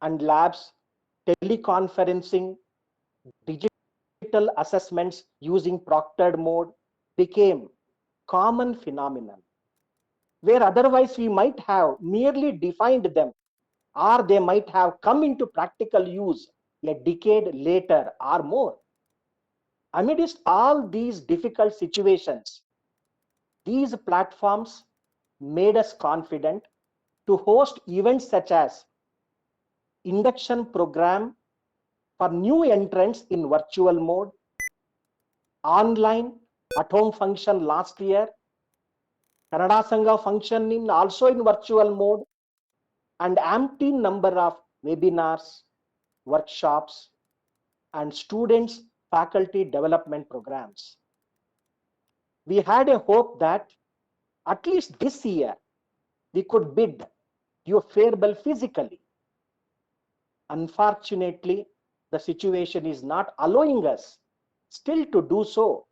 and labs, teleconferencing, digital assessments using proctored mode became common phenomenon, where otherwise we might have merely defined them, or they might have come into practical use a decade later or more. Amidst all these difficult situations, these platforms made us confident to host events such as induction program for new entrants in virtual mode, online at home function last year, Kannada Sangha function in also in virtual mode, and empty number of webinars, workshops, and students faculty development programs. We had a hope that at least this year we could bid you farewell physically. Unfortunately, the situation is not allowing us still to do so,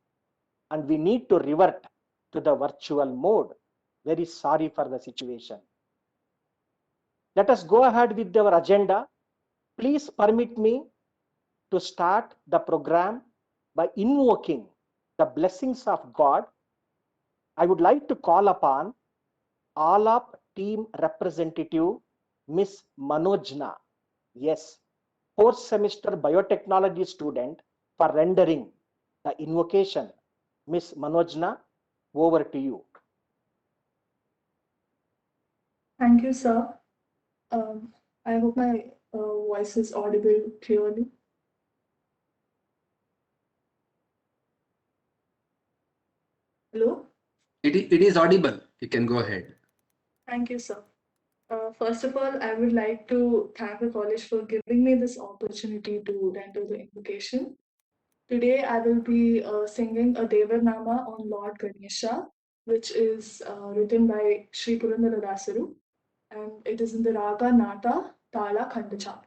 and we need to revert to the virtual mode. Very sorry for the situation. Let us go ahead with our agenda. Please permit me to start the program by invoking the blessings of God. I would like to call upon ALAP team representative, Miss Manojna. Yes, fourth semester biotechnology student, for rendering the invocation. Miss Manojna, over to you. Thank you, sir. I hope my voice is audible clearly. Hello? It is audible. You can go ahead. Thank you, sir. First of all, I would like to thank the college for giving me this opportunity to render the invocation. Today, I will be singing a Devanama on Lord Ganesha, which is written by Sri Purandara Dasaru, and it is in the Raga Nata Tala Khandacha.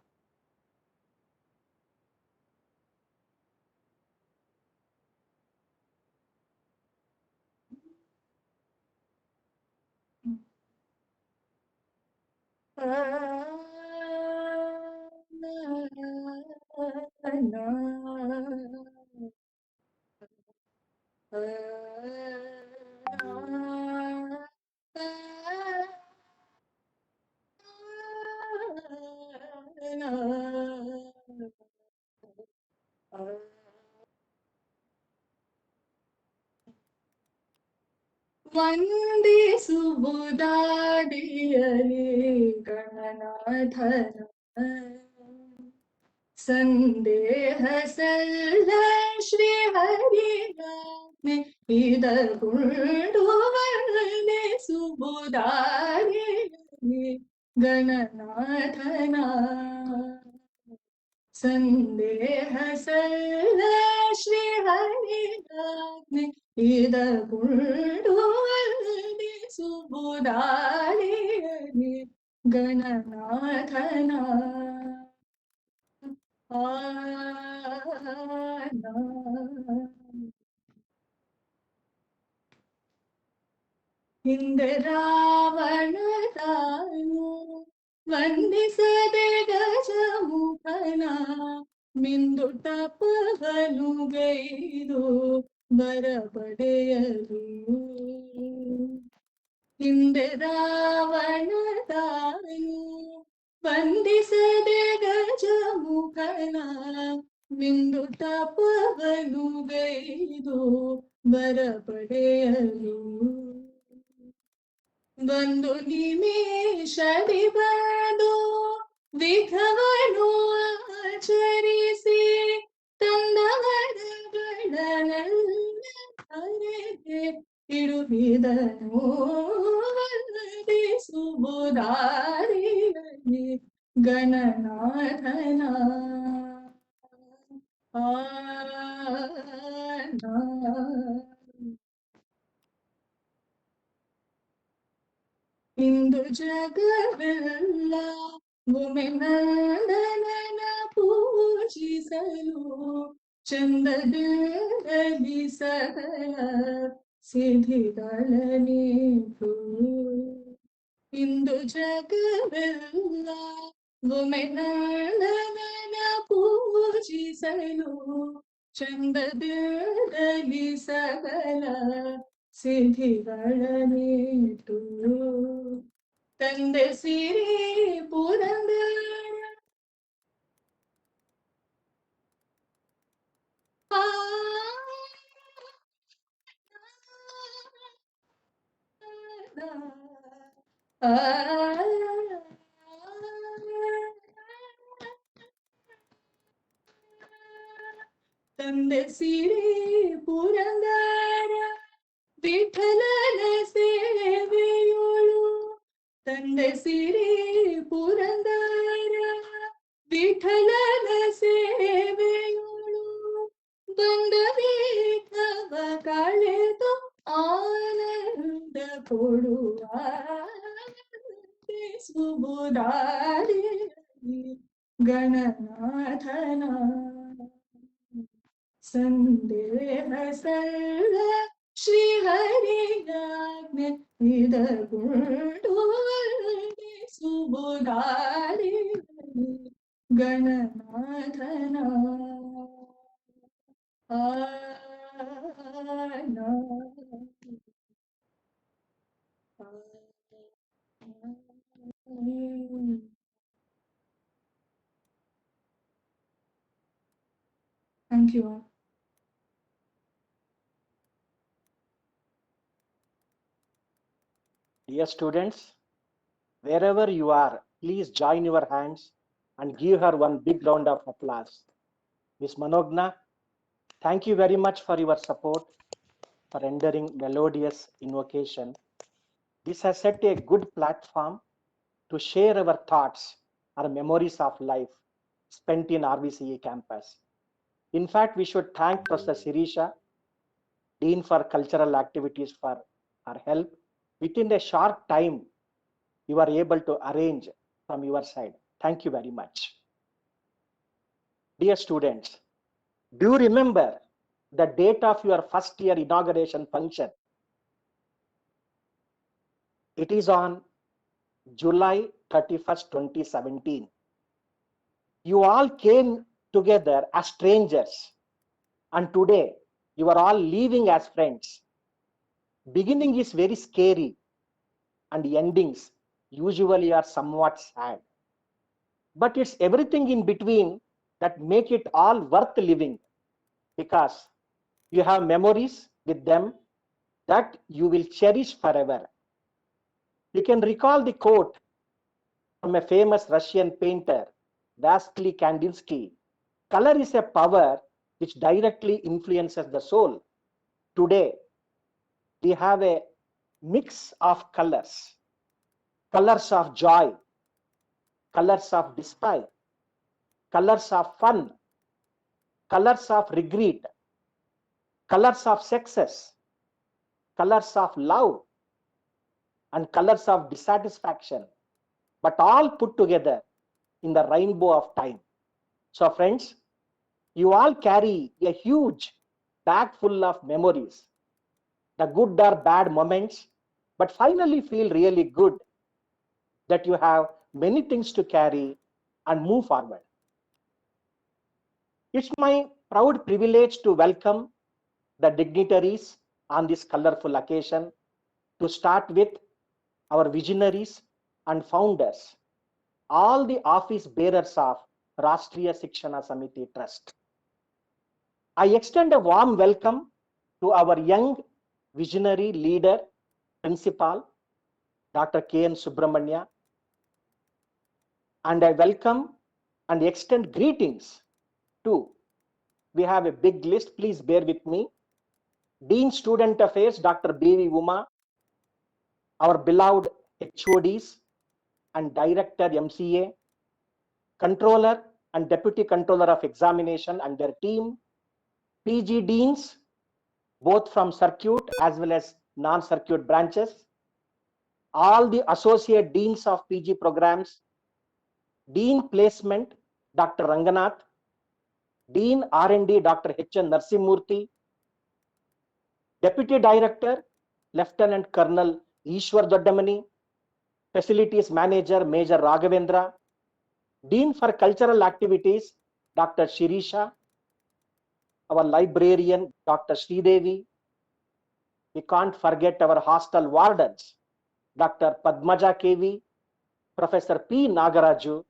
Vande ಸುಬುದಾಡಿಯಲಿ ಗಣನಾಥನ ಸಂದೇಹ ಸಲ್ಲ ಶ್ರೀ ಹರಿಗಾನೆ ಇದಗುಂಡು ವಂದೇ ಸುಬುದಾಡಿಯಲಿ ಗಣನಾಥನ ಸಂದೇಹ ಸಲ್ಲ ಶ್ರೀ ಹರಿಗಾನೆ ಇದಗುಂಡು ವಂದೇ ಸುಬುದಾಡಿಯಲಿ ಗಣನಾಥನ ಹಿಂದೆ ರಾವಣ ತಾನು ವಂದಿಸದೆ ಗಜಮುಖನ ಮಿಂದು ತಪವನು ಗೈದು ಬರ ಪಡೆಯಲು ಹಿಂದೆ ರಾವಣ ತಾನು ವಂದಿಸದೆ ಗಜಮುಖನ ಮಿಂದು ತಪವನು ಗೈದು ಬರ ಪಡೆಯಲು ಬಂದು ನಿಮೇಷದಿ ಬಂದು ವಿಧವನು ಆಚರಿಸಿ ತಂದವರಗಳನ್ನೆಲ್ಲ ಕರೆಗೆ ಇಡುವಿದನು ವಂದೇ ಸುಬುದಾರಿಯಲಿ ಗಣನಾಥನ ಇಂದು ಜಗವೆಲ್ಲ ಭೂಮಿನಂದನನ ಪೂಜಿಸಲು ಚಂದದಲ್ಲಿ ಸಕಲ ಸಿದ್ಧಿಗಳನಿತು ಇಂದು ಜಗವೆಲ್ಲ ಭೂಮಿನಂದನ ಪೂಜಿಸಲು ಚಂದದಲ್ಲಿ ಸಕಲ ಸಿದ್ಧಿಗಳನ್ನಿಟ್ಟು ತಂದೆ ಸಿರಿ ಪುರಂದರ ತಂದೆ ಸಿರಿ ಪುರಂದರ ವಿಠಲನ ಸೇವೆಯೋಳು ತಂದೆ ಸಿರಿ ಪುರಂದರ ವಿಠಲನ ಸೇವೆಯೋಳು ಬಂದ ವಿಠವ ಕಳೆದು ಆನಂದ ಕೊಡುವ ಸುಬುದಾರಿ ಗಣನಾಥನ ಸಂದೇಹ ಸರ್ವ ಶ್ರೀಹರಿಯಾಜ್ಞೆ ಇದಗುಂಡು ಸುಬುದಾರಿ ಗಣನಾಥನ Thank you all. Dear students, wherever you are, please join your hands and give her one big round of applause. Miss Manogna, thank you very much for your support, for rendering melodious invocation. This has set a good platform to share our thoughts, our memories of life spent in RVCE campus. In fact, we should thank Professor Sirisha, Dean for Cultural Activities, for her help. Within a short time, you are able to arrange from your side. Thank you very much. Dear students, do you remember the date of your first year inauguration function? It is on July 31st, 2017. You all came together as strangers, and today you are all leaving as friends. Beginning is very scary, and endings usually are somewhat sad. But it's everything in between that make it all worth living, because you have memories with them that you will cherish forever. You can recall the quote from a famous Russian painter, Vasily Kandinsky, "Color is a power which directly influences the soul." Today, we have a mix of colors, colors of joy, colors of despair, colors of fun, colors of regret, colors of success, colors of love, and colors of dissatisfaction, but all put together in the rainbow of time. So friends, you all carry a huge bag full of memories, the good or bad moments, but finally feel really good that you have many things to carry and move forward. It's my proud privilege to welcome the dignitaries on this colorful occasion, to start with our visionaries and founders, all the office bearers of Rashtriya Shikshana Samiti Trust. I extend a warm welcome to our young visionary leader, principal, Dr. K.N. Subramanya, and I welcome and extend greetings to, we have a big list, please bear with me, Dean Student Affairs, Dr. B.V. Uma, our beloved HODs and Director MCA, Controller and Deputy Controller of Examination and their team, PG Deans, both from circuit as well as non-circuit branches, all the Associate Deans of PG programs, Dean Placement, Dr. Ranganath, Dean R&D, Dr. H.N. Narsimurthy, Deputy Director, Lieutenant Colonel Ishwar Doddamani, Facilities Manager, Major Raghavendra, Dean for Cultural Activities, Dr. Shirisha, our librarian, Dr. Sridevi. We can't forget our hostel wardens, Dr. Padmaja KV, Professor P. Nagaraju,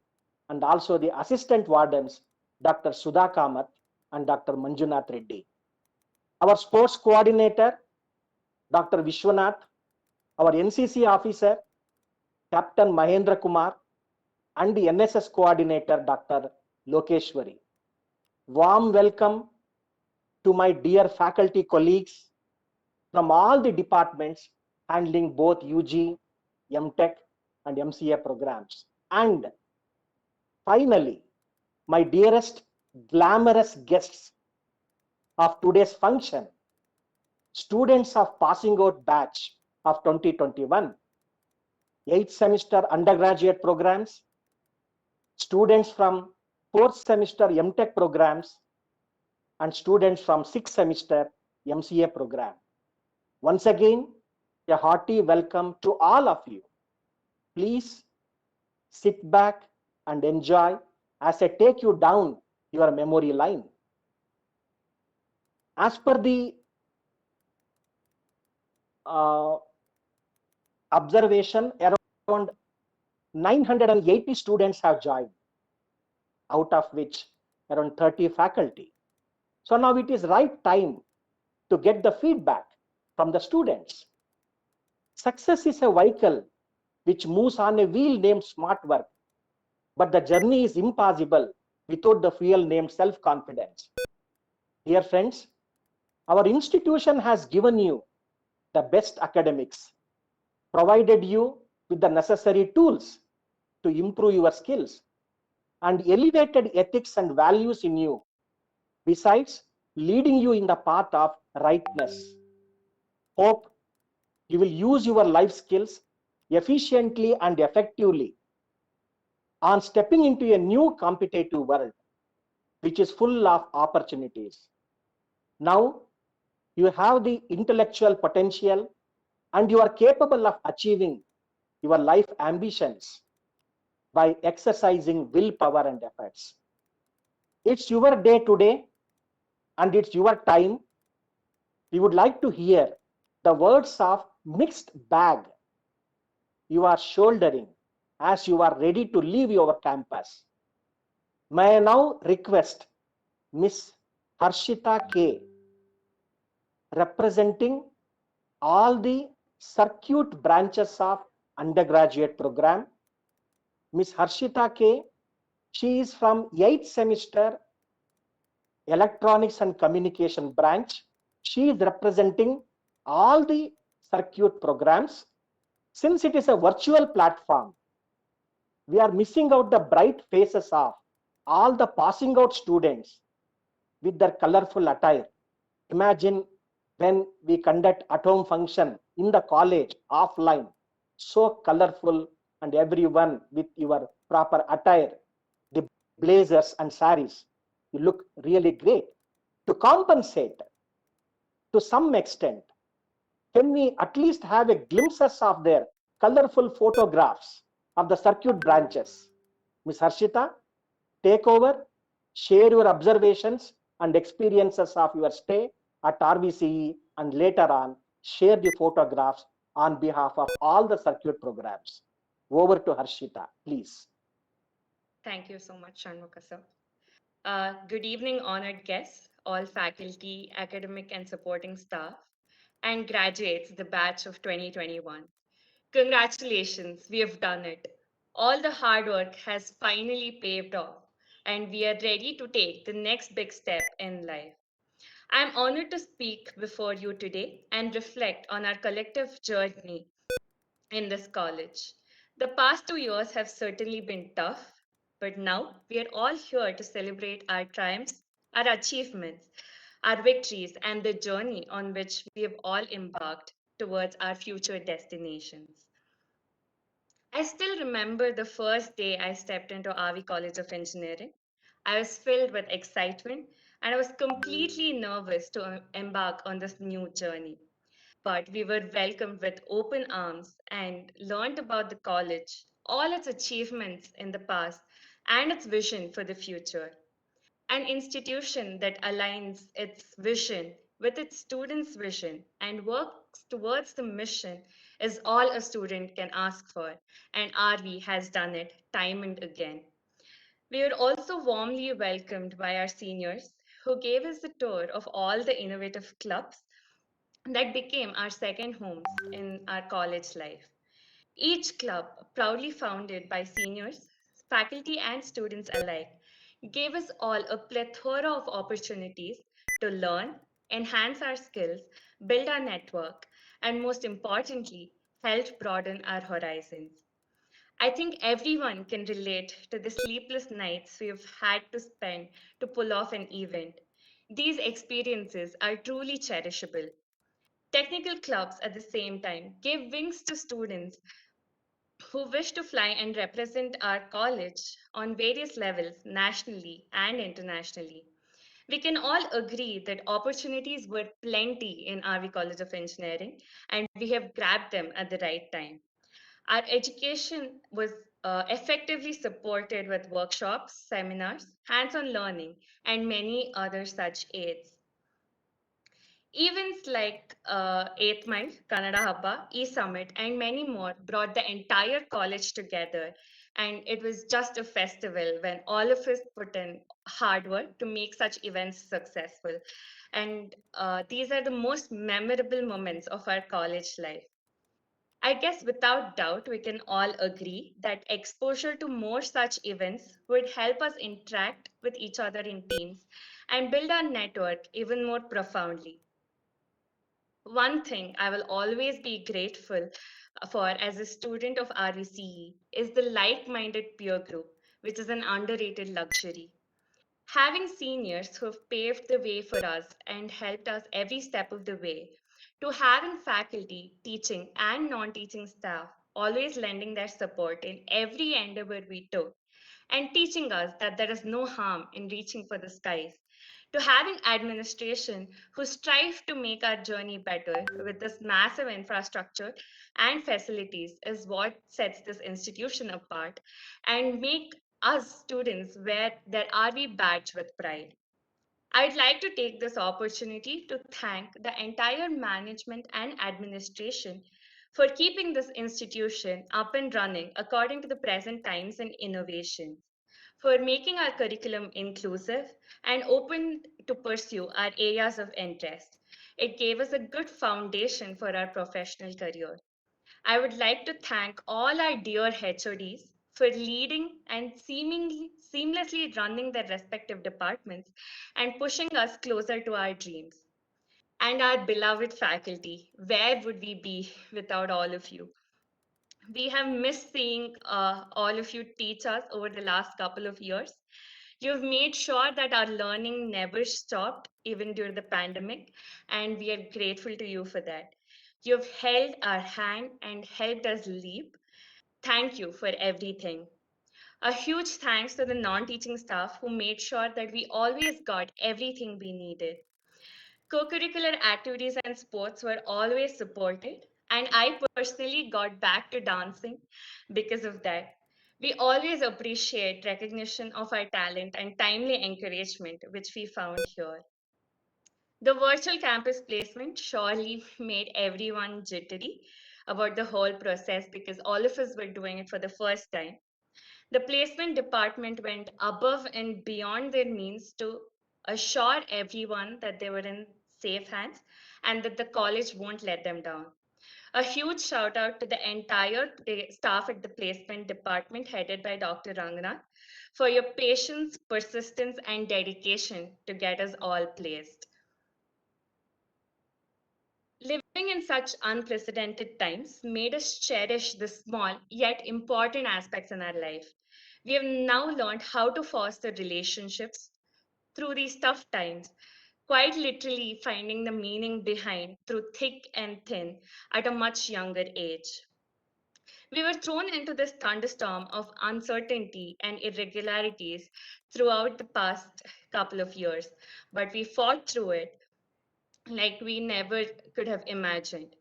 and also the assistant wardens, Dr. Sudha Kamath and Dr. Manjunath Reddy. Our sports coordinator, Dr. Vishwanath, our NCC officer, Captain Mahendra Kumar, and the NSS coordinator, Dr. Lokeshwari. Warm welcome to my dear faculty colleagues from all the departments handling both UG, MTech, and MCA programs. And finally, my dearest glamorous guests of today's function, students of passing out batch of 2021, 8th semester undergraduate programs, students from 4th semester MTech programs, and students from 6th semester MCA program. Once again, a hearty welcome to all of you. Please sit back and enjoy as I take you down your memory line. As per the observation, around 980 students have joined, out of which around 30 faculty. So now it is right time to get the feedback from the students. Success is a vehicle which moves on a wheel named smart work, but the journey is impossible without the fuel named self-confidence. Dear friends, our institution has given you the best academics, provided you with the necessary tools to improve your skills, and elevated ethics and values in you, besides leading you in the path of rightness. Hope you will use your life skills efficiently and effectively on stepping into a new competitive world, which is full of opportunities. Now, you have the intellectual potential and you are capable of achieving your life ambitions by exercising willpower and efforts. It's your day today and it's your time. We would like to hear the words of mixed bag you are shouldering as you are ready to leave your campus. May I now request Miss Harshita K, representing all the circuit branches of undergraduate program. Miss Harshita K, she is from 8th semester Electronics and Communication branch. She is representing all the circuit programs. Since it is a virtual platform, we are missing out the bright faces of all the passing out students with their colorful attire. Imagine when we conduct at-home function in the college offline, so colorful and everyone with your proper attire, the blazers and saris, you look really great. To compensate to some extent, can we at least have a glimpses of their colorful photographs of the circuit branches? Ms. Harshita, take over, share your observations and experiences of your stay at RVCE, and later on, share the photographs on behalf of all the circuit programs. Over to Harshita, please. Thank you so much, Shanmukha sir. Good evening, honored guests, all faculty, academic and supporting staff, and graduates, the batch of 2021. Congratulations, we have done it. All the hard work has finally paved off, and we are ready to take the next big step in life. I'm honored to speak before you today and reflect on our collective journey in this college. The past 2 years have certainly been tough, but now we are all here to celebrate our triumphs, our achievements, our victories, and the journey on which we have all embarked towards our future destinations. I still remember the first day I stepped into RV College of Engineering. I was filled with excitement and I was completely nervous to embark on this new journey, but we were welcomed with open arms and learned about the college, all its achievements in the past, and its vision for the future. An institution that aligns its vision with its students' vision and works towards the mission is all a student can ask for, and RV has done it time and again. We were also warmly welcomed by our seniors who gave us a tour of all the innovative clubs that became our second homes in our college life. Each club, proudly founded by seniors, faculty, and students alike, gave us all a plethora of opportunities to learn, enhance our skills, build our network, and most importantly, helped broaden our horizons. I think everyone can relate to the sleepless nights we've had to spend to pull off an event. These experiences are truly cherishable. Technical clubs at the same time give wings to students who wish to fly and represent our college on various levels nationally and internationally. We can all agree that opportunities were plenty in RV College of Engineering, and we have grabbed them at the right time. Our education was effectively supported with workshops, seminars, hands on learning, and many other such aids. Events like 8th Mile, Kannada Haba, E-Summit, and many more brought the entire college together. And it was just a festival when all of us put in hard work to make such events successful. And these are the most memorable moments of our college life. I guess without doubt, we can all agree that exposure to more such events would help us interact with each other in teams and build our network even more profoundly. One thing I will always be grateful for as a student of RVCE is the like minded peer group, which is an underrated luxury. Having seniors who have paved the way for us and helped us every step of the way, to having faculty, teaching, and non teaching staff always lending their support in every endeavor we took and teaching us that there is no harm in reaching for the skies, to having administration who strive to make our journey better with this massive infrastructure and facilities is what sets this institution apart and make us students wear their RV badge with pride. I'd like to take this opportunity to thank the entire management and administration for keeping this institution up and running according to the present times and innovations, for making our curriculum inclusive and open to pursue our areas of interest. It gave us a good foundation for our professional career. I would like to thank all our dear HODs for leading and seemingly seamlessly running their respective departments and pushing us closer to our dreams. And our beloved faculty, where would we be without all of you? We have missed seeing all of you teach us over the last couple of years. You've made sure that our learning never stopped, even during the pandemic, and we are grateful to you for that. You've held our hand and helped us leap. Thank you for everything. A huge thanks to the non teaching staff who made sure that we always got everything we needed. Co curricular activities and sports were always supported, and I personally got back to dancing because of that. We always appreciate recognition of our talent and timely encouragement, which we found here. The virtual campus placement surely made everyone jittery about the whole process because all of us were doing it for the first time. The placement department went above and beyond their means to assure everyone that they were in safe hands and that the college won't let them down. A huge shout out to the entire staff at the placement department headed by Dr. Ranganath for your patience, persistence, and dedication to get us all placed. Living in such unprecedented times made us cherish the small yet important aspects in our life. We have now learned how to foster relationships through these tough times, quite literally finding the meaning behind through thick and thin at a much younger age. We were thrown into this thunderstorm of uncertainty and irregularities throughout the past couple of years, but we fought through it like we never could have imagined.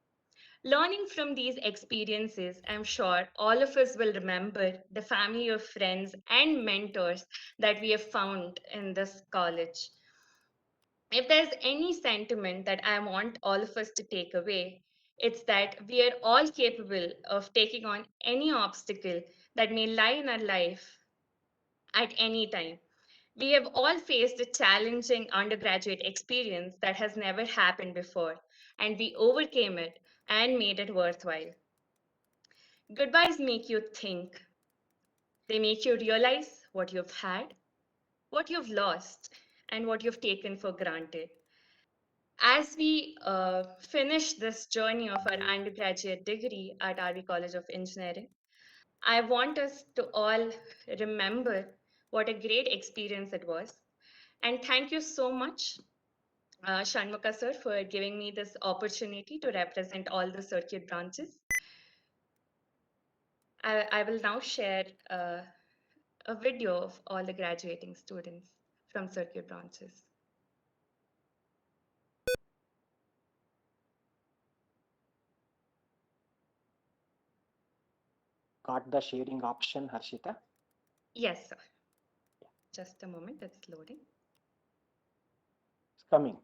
Learning from these experiences, I'm sure all of us will remember the family of friends and mentors that we have found in this college. If there's any sentiment that I want all of us to take away, it's that we are all capable of taking on any obstacle that may lie in our life at any time. We have all faced a challenging undergraduate experience that has never happened before, and we overcame it and made it worthwhile. Goodbyes make you think, they make you realize what you've had, what you've lost, and what you've taken for granted. As we finish this journey of our undergraduate degree at RV College of Engineering, I want us to all remember what a great experience it was. And thank you so much, Shanmuka sir, for giving me this opportunity to represent all the circuit branches. I will now share a video of all the graduating students from circuit branches. Got the sharing option, Harshita? Yes, sir. Just a moment, it's loading. It's coming.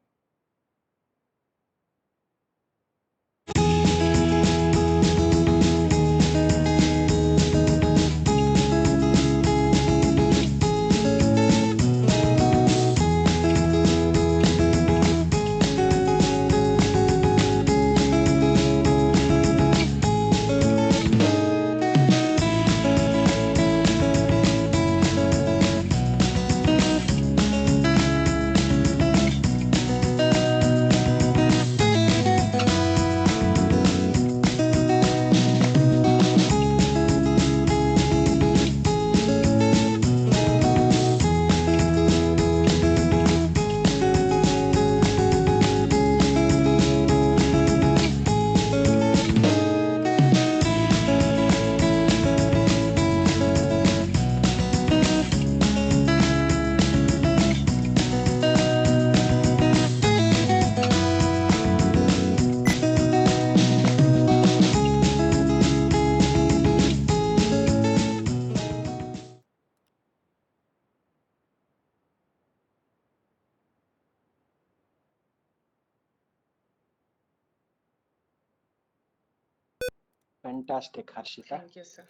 Fantastic, Harshita. Thank you, sir.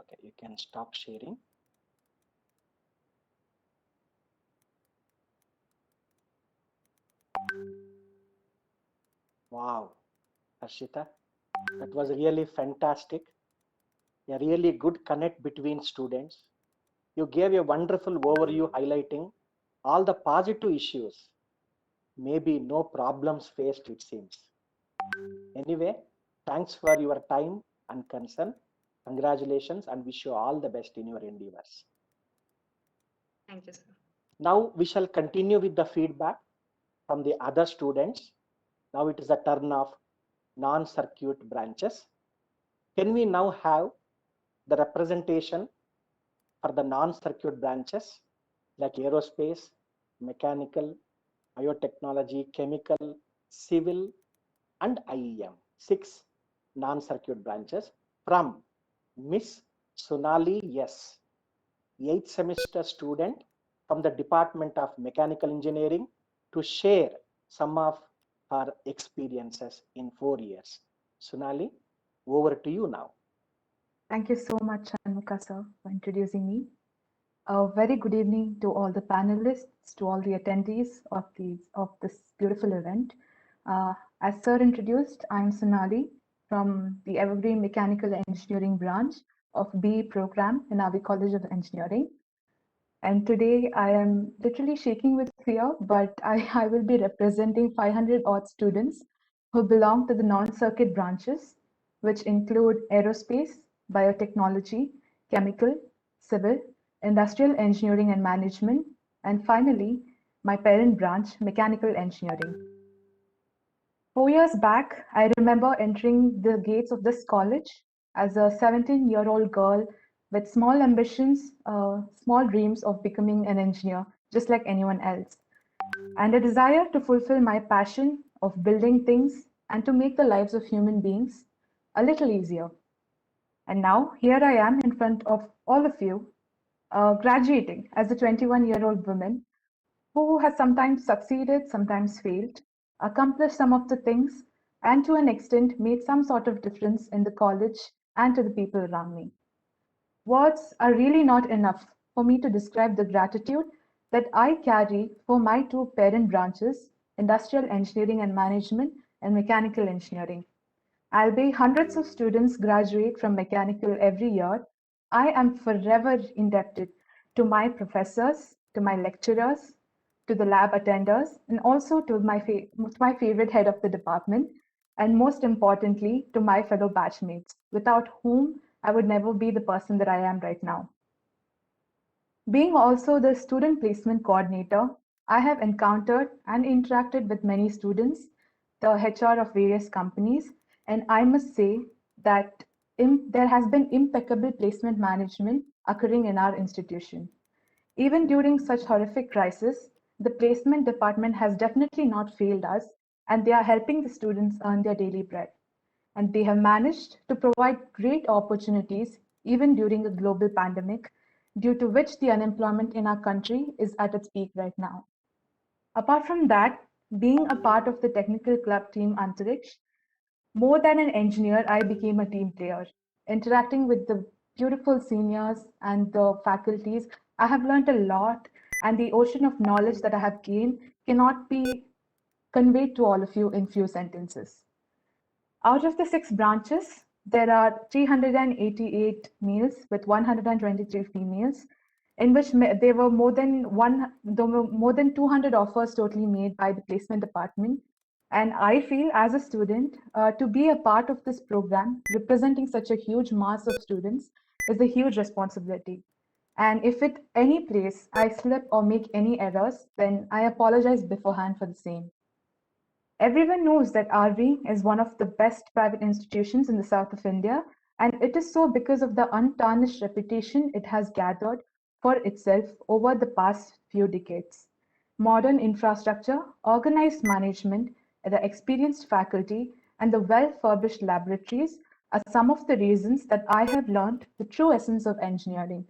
Okay, you can stop sharing. Wow, Harshita, that was really fantastic. A really good connect between students. You gave a wonderful overview highlighting all the positive issues. Maybe no problems faced, it seems. Anyway, thanks for your time and concern. Congratulations and wish you all the best in your endeavors. Thank you, sir. Now we shall continue with the feedback from the other students. Now it is the turn of non-circuit branches. Can we now have the representation for the non-circuit branches like aerospace, mechanical, biotechnology, chemical, civil, and IEM? 6 non-circuit branches from Miss Sonali S, 8th semester student from the Department of Mechanical Engineering, to share some of her experiences in 4 years. Sonali, over to you now. Thank you so much, Shanmuka sir, for introducing me. A very good evening to all the panelists, to all the attendees of this beautiful event. As sir introduced, I'm Sonali from the Evergreen Mechanical Engineering branch of BE program in RV College of Engineering. And today I am literally shaking with fear, but I will be representing 500 odd students who belong to the non-circuit branches, which include aerospace, biotechnology, chemical, civil, industrial engineering and management, and finally, my parent branch, mechanical engineering. 4 years back, I remember entering the gates of this college as a 17-year-old girl with small ambitions, small dreams of becoming an engineer, just like anyone else, and a desire to fulfill my passion of building things and to make the lives of human beings a little easier. And now here I am in front of all of you, graduating as a 21-year-old woman who has sometimes succeeded, sometimes failed, accomplished some of the things, and to an extent made some sort of difference in the college and to the people around me. Words are really not enough for me to describe the gratitude that I carry for my two parent branches, industrial engineering and management and mechanical engineering. Albeit hundreds of students graduate from mechanical every year, I am forever indebted to my professors, to my lecturers, to the lab attenders, and also to my favorite head of the department, and most importantly, to my fellow batchmates, without whom I would never be the person that I am right now. Being also the student placement coordinator, I have encountered and interacted with many students, the HR of various companies, and I must say that there has been impeccable placement management occurring in our institution. Even during such horrific crisis, the placement department has definitely not failed us, and they are helping the students earn their daily bread. And they have managed to provide great opportunities even during a global pandemic, due to which the unemployment in our country is at its peak right now. Apart from that, being a part of the technical club team Antariksh, more than an engineer, I became a team player. Interacting with the beautiful seniors and the faculties, I have learned a lot, and the ocean of knowledge that I have gained cannot be conveyed to all of you in few sentences. Out of the 6 branches, there are 388 males with 123 females, in which there were more than 200 offers totally made by the placement department. And I feel as a student, to be a part of this program, representing such a huge mass of students, is a huge responsibility. And if at any place I slip or make any errors, then I apologize beforehand for the same. Everyone knows that RV is one of the best private institutions in the south of India, and it is so because of the untarnished reputation it has gathered for itself over the past few decades. Modern infrastructure, organized management, the experienced faculty, and the well-furbished laboratories are some of the reasons that I have learned the true essence of engineering.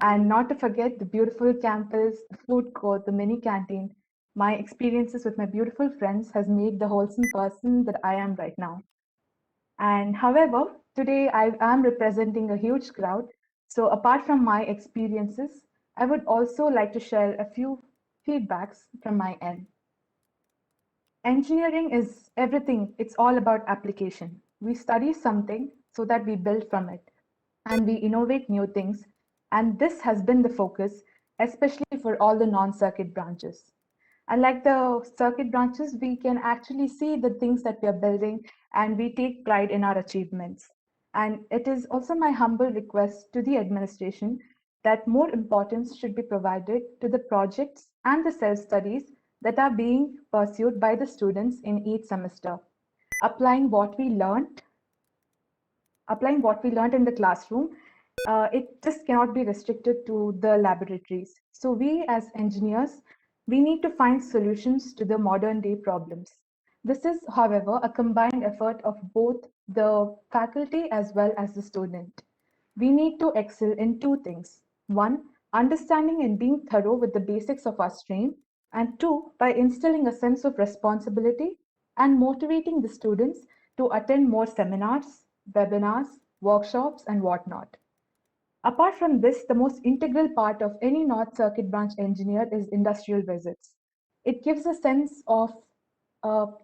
And not to forget the beautiful campus, the food court, the mini canteen. My experiences with my beautiful friends has made the wholesome person that I am right now. And however, today I am representing a huge crowd. So apart from my experiences, I would also like to share a few feedbacks from my end. Engineering is everything. It's all about application. We study something so that we build from it and we innovate new things. And this has been the focus, especially for all the non-circuit branches. Unlike the circuit branches, we can actually see the things that we are building and we take pride in our achievements. And it is also my humble request to the administration that more importance should be provided to the projects and the self-studies that are being pursued by the students in each semester. Applying what we learned in the classroom, it just cannot be restricted to the laboratories. So we as engineers, we need to find solutions to the modern day problems. This is, however, a combined effort of both the faculty as well as the student. We need to excel in 2 things. 1, understanding and being thorough with the basics of our stream, and 2, by instilling a sense of responsibility and motivating the students to attend more seminars, webinars, workshops, and whatnot. Apart from this, the most integral part of any North Circuit branch engineer is industrial visits. It gives a sense of,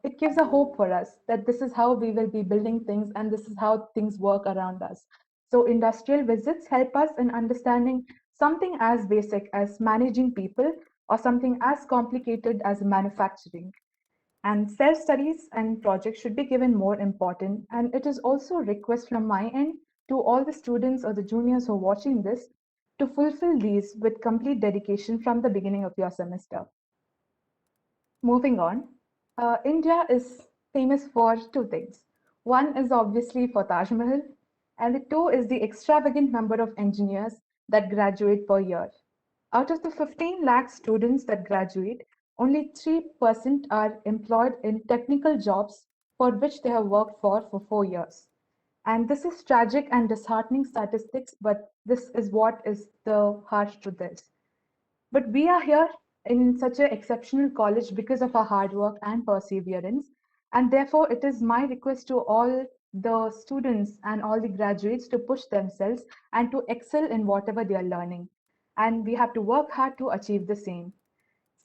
it gives a hope for us that this is how we will be building things and this is how things work around us. So industrial visits help us in understanding something as basic as managing people or something as complicated as manufacturing. And self-studies and projects should be given more importance. And it is also a request from my end to all the students or the juniors who are watching this to fulfill these with complete dedication from the beginning of your semester. Moving on, India is famous for 2 things. One is obviously for Taj Mahal, and the 2 is the extravagant number of engineers that graduate per year. Out of the 15 lakh students that graduate, only 3% are employed in technical jobs for which they have worked for 4 years. And this is tragic and disheartening statistics, but this is what is the harsh truth is. But we are here in such an exceptional college because of our hard work and perseverance. And therefore, it is my request to all the students and all the graduates to push themselves and to excel in whatever they are learning. And we have to work hard to achieve the same.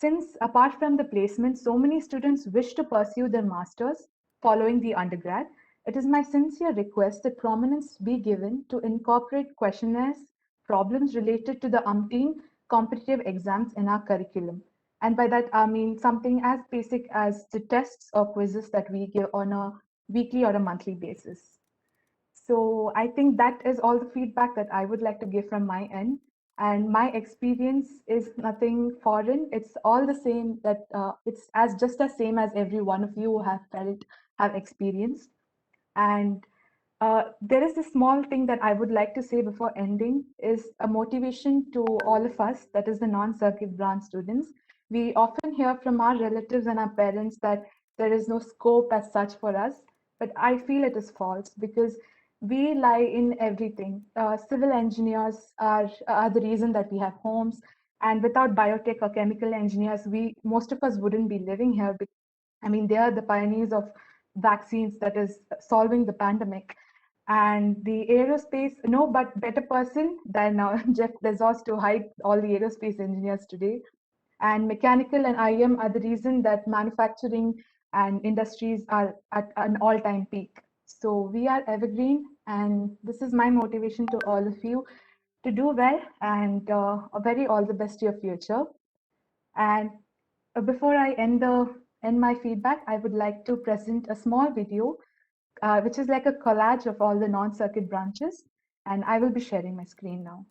Since apart from the placement, so many students wish to pursue their masters following the undergrad, it is my sincere request that prominence be given to incorporate questionnaires, problems related to the umpteen competitive exams in our curriculum. And by that, I mean something as basic as the tests or quizzes that we give on a weekly or a monthly basis. So I think that is all the feedback that I would like to give from my end. And my experience is nothing foreign. It's all the same that it's as just the same as every one of you have felt, have experienced. And there is a small thing that I would like to say before ending is a motivation to all of us, that is the non-circuit branch students. We often hear from our relatives and our parents that there is no scope as such for us, but I feel it is false because we lie in everything. Civil engineers are the reason that we have homes, and without biotech or chemical engineers, most of us wouldn't be living here. I mean, they are the pioneers of vaccines that is solving the pandemic. And the aerospace, no but better person than Jeff Bezos to hide all the aerospace engineers today. And mechanical and IM are the reason that manufacturing and industries are at an all-time peak. So we are evergreen, and this is my motivation to all of you to do well and very all the best to your future. And before I end my feedback, I would like to present a small video, which is like a collage of all the non-circuit branches, and I will be sharing my screen now.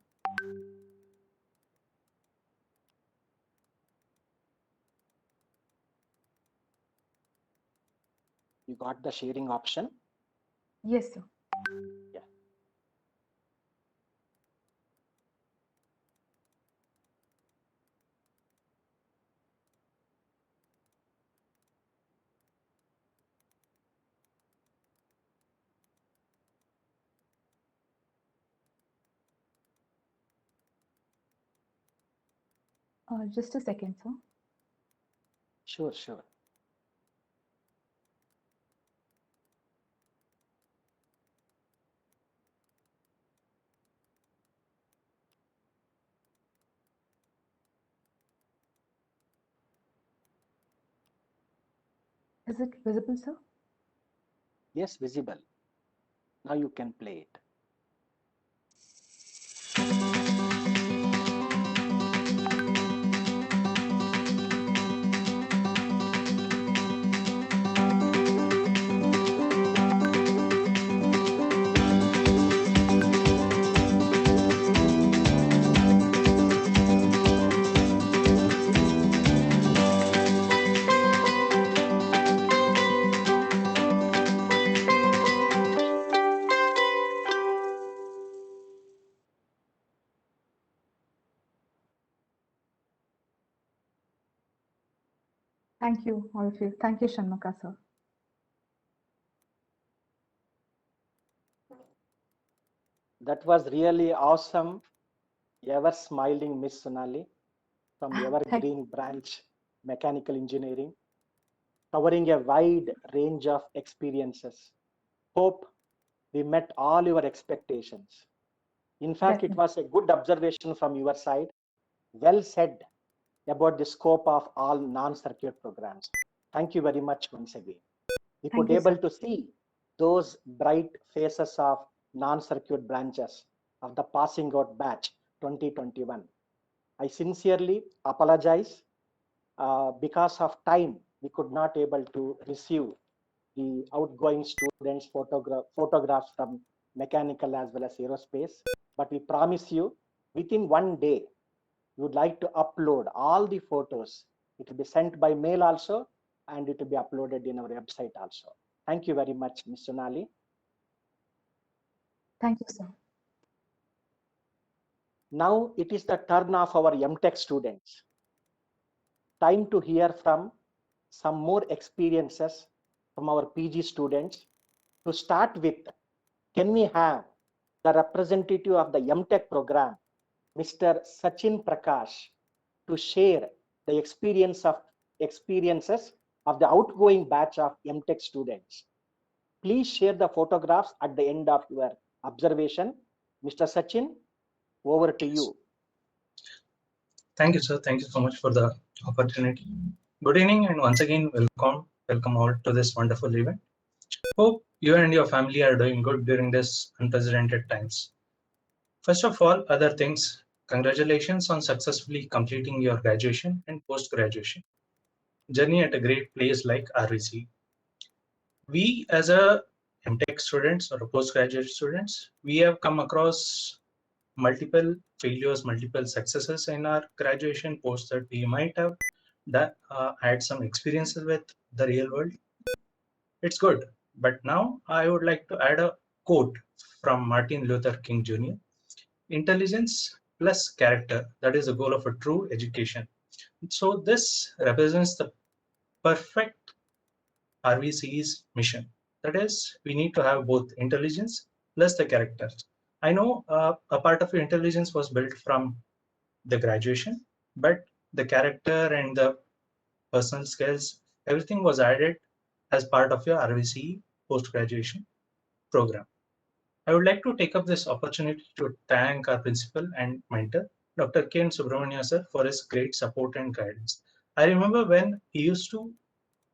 You got the sharing option? Yes, sir. Yeah. Just a second, sir. Sure, sure. Is it visible, sir? Yes, visible. Now you can play it. Thank you, all of you. Thank you, Shanmukha, sir. That was really awesome. Ever smiling Miss Sonali from Evergreen Branch Mechanical Engineering, covering a wide range of experiences. Hope we met all your expectations. In fact, it was a good observation from your side. Well said about the scope of all non-circuit programs. Thank you very much once again. We could you, able sir. to see those bright faces of non-circuit branches of the passing out batch 2021. I sincerely apologize because of time we could not able to receive the outgoing students photographs from mechanical as well as aerospace, but we promise you within one day we would like to upload all the photos. It will be sent by mail also, and it will be uploaded in our website also. Thank you very much, Ms. Sonali. Thank you, sir. Now it is the turn of our MTech students. Time to hear from some more experiences from our PG students. To start with, can we have the representative of the MTech program, Mr. Sachin Prakash, to share the experiences of the outgoing batch of MTech students? Please share the photographs at the end of your observation. Mr. Sachin, over to you. Thank you, sir. Thank you so much for the opportunity. Good evening, and once again, welcome all to this wonderful event. Hope you and your family are doing good during this unprecedented times. First of all, other things, congratulations on successfully completing your graduation and post-graduation journey at a great place like RVC. We as a MTech students or postgraduate students, we have come across multiple failures, multiple successes in our graduation post that we might have had some experiences with the real world. It's good, but now I would like to add a quote from Martin Luther King Jr. Intelligence plus character, that is the goal of a true education. So this represents the perfect RVC's mission. That is, we need to have both intelligence plus the character. I know a part of your intelligence was built from the graduation, but the character and the personal skills, everything was added as part of your RVC post-graduation program. I would like to take up this opportunity to thank our principal and mentor, Dr. Ken Subramania sir, for his great support and guidance. I remember when he used to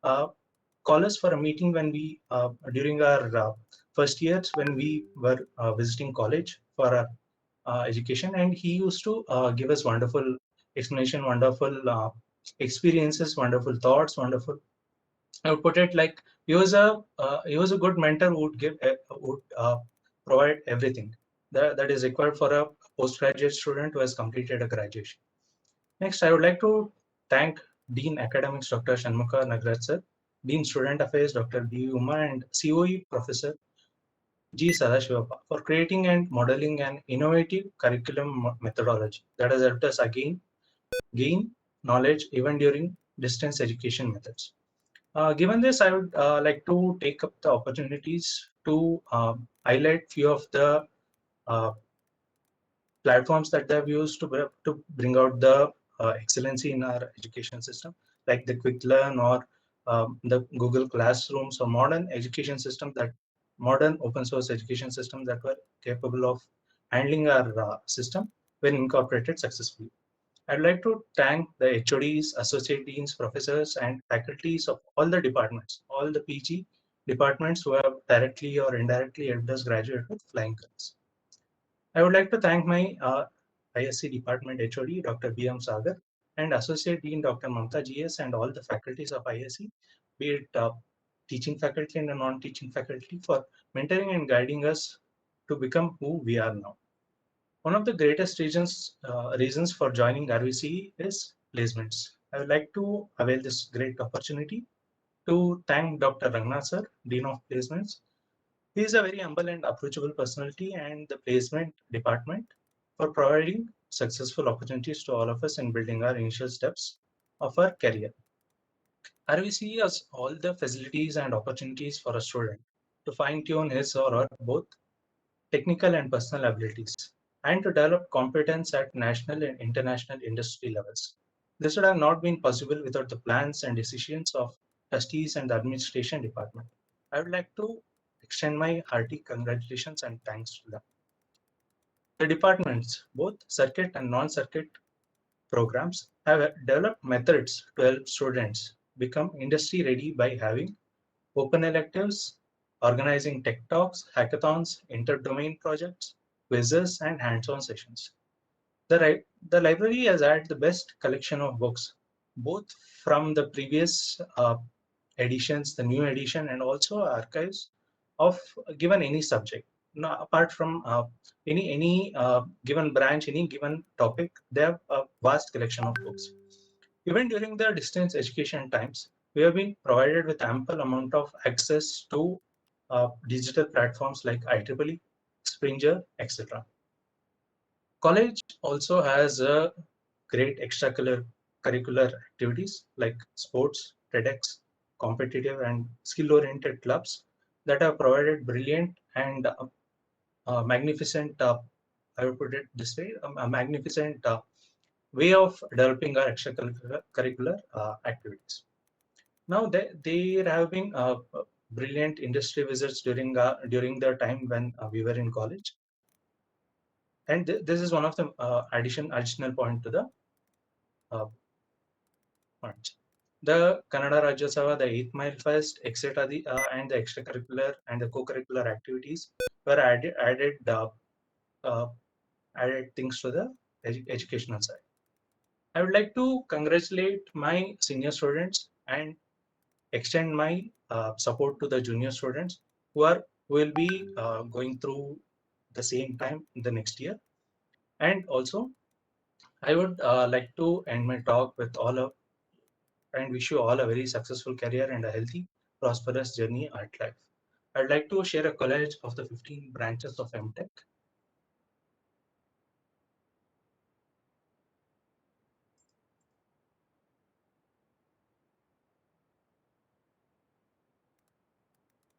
call us for a meeting when we, during our first years, when we were visiting college for our education, and he used to give us wonderful explanation, wonderful experiences, wonderful thoughts, wonderful. I would put it like he was a good mentor who would provide everything that is required for a postgraduate student who has completed a graduation. Next, I would like to thank Dean Academics Dr. Shanmukha Nagraj sir, Dean Student Affairs Dr. B. Uma, and COE Professor G. Sadashivappa for creating and modeling an innovative curriculum methodology that has helped us again gain knowledge even during distance education methods. Given this, I would like to take up the opportunities to highlight few of the platforms that they have used to bring out the excellency in our education system, like the Quick Learn or the Google Classrooms or modern education system, that modern open source education systems that were capable of handling our system when incorporated successfully. I'd like to thank the HODs, associate deans, professors, and faculties of all the departments, all the PG departments who have directly or indirectly helped us graduate with flying colors. I would like to thank my ISC department HOD, Dr. B.M. Sagar, and associate dean, Dr. Mamta GS, and all the faculties of ISC, be it teaching faculty and non-teaching faculty, for mentoring and guiding us to become who we are now. One of the greatest reasons for joining RVC is placements. I would like to avail this great opportunity to thank Dr. Rangnath sir, Dean of Placements. He is a very humble and approachable personality, and the placement department for providing successful opportunities to all of us in building our initial steps of our career. RVC has all the facilities and opportunities for a student to fine-tune his or her both technical and personal abilities, and to develop competence at national and international industry levels. This would have not been possible without the plans and decisions of trustees and the administration department. I would like to extend my hearty congratulations and thanks to them. The departments, both circuit and non-circuit programs, have developed methods to help students become industry ready by having open electives, organizing tech talks, hackathons, inter-domain projects, quizzes, and hands-on sessions. The library has had the best collection of books, both from the previous editions, the new edition, and also archives of given any subject. Now, apart from any given branch, any given topic, they have a vast collection of books. Even during the distance education times, we have been provided with ample amount of access to digital platforms like IEEE, Springer, etc. College also has a great extracurricular activities like sports, TEDx, competitive and skill-oriented clubs that have provided brilliant and magnificent, I would put it this way, a magnificent way of developing our extracurricular activities. Now, there have been brilliant industry visits during the time when we were in college, and this is one of the additional point to the points. The Kannada Rajyosava, the 8th Mile Fest, etc., and the extracurricular and the co-curricular activities were uh, added things to the educational side. I would like to congratulate my senior students and extend my support to the junior students who will be going through the same time the next year. And also, I would like to end my talk with all of and wish you all a very successful career and a healthy, prosperous journey at life. I'd like to share a collage of the 15 branches of MTech.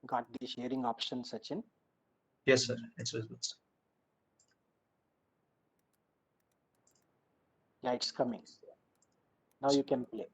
Got the sharing option, Sachin? Yes, sir. It's visible. Yeah, it's coming. Now you can play.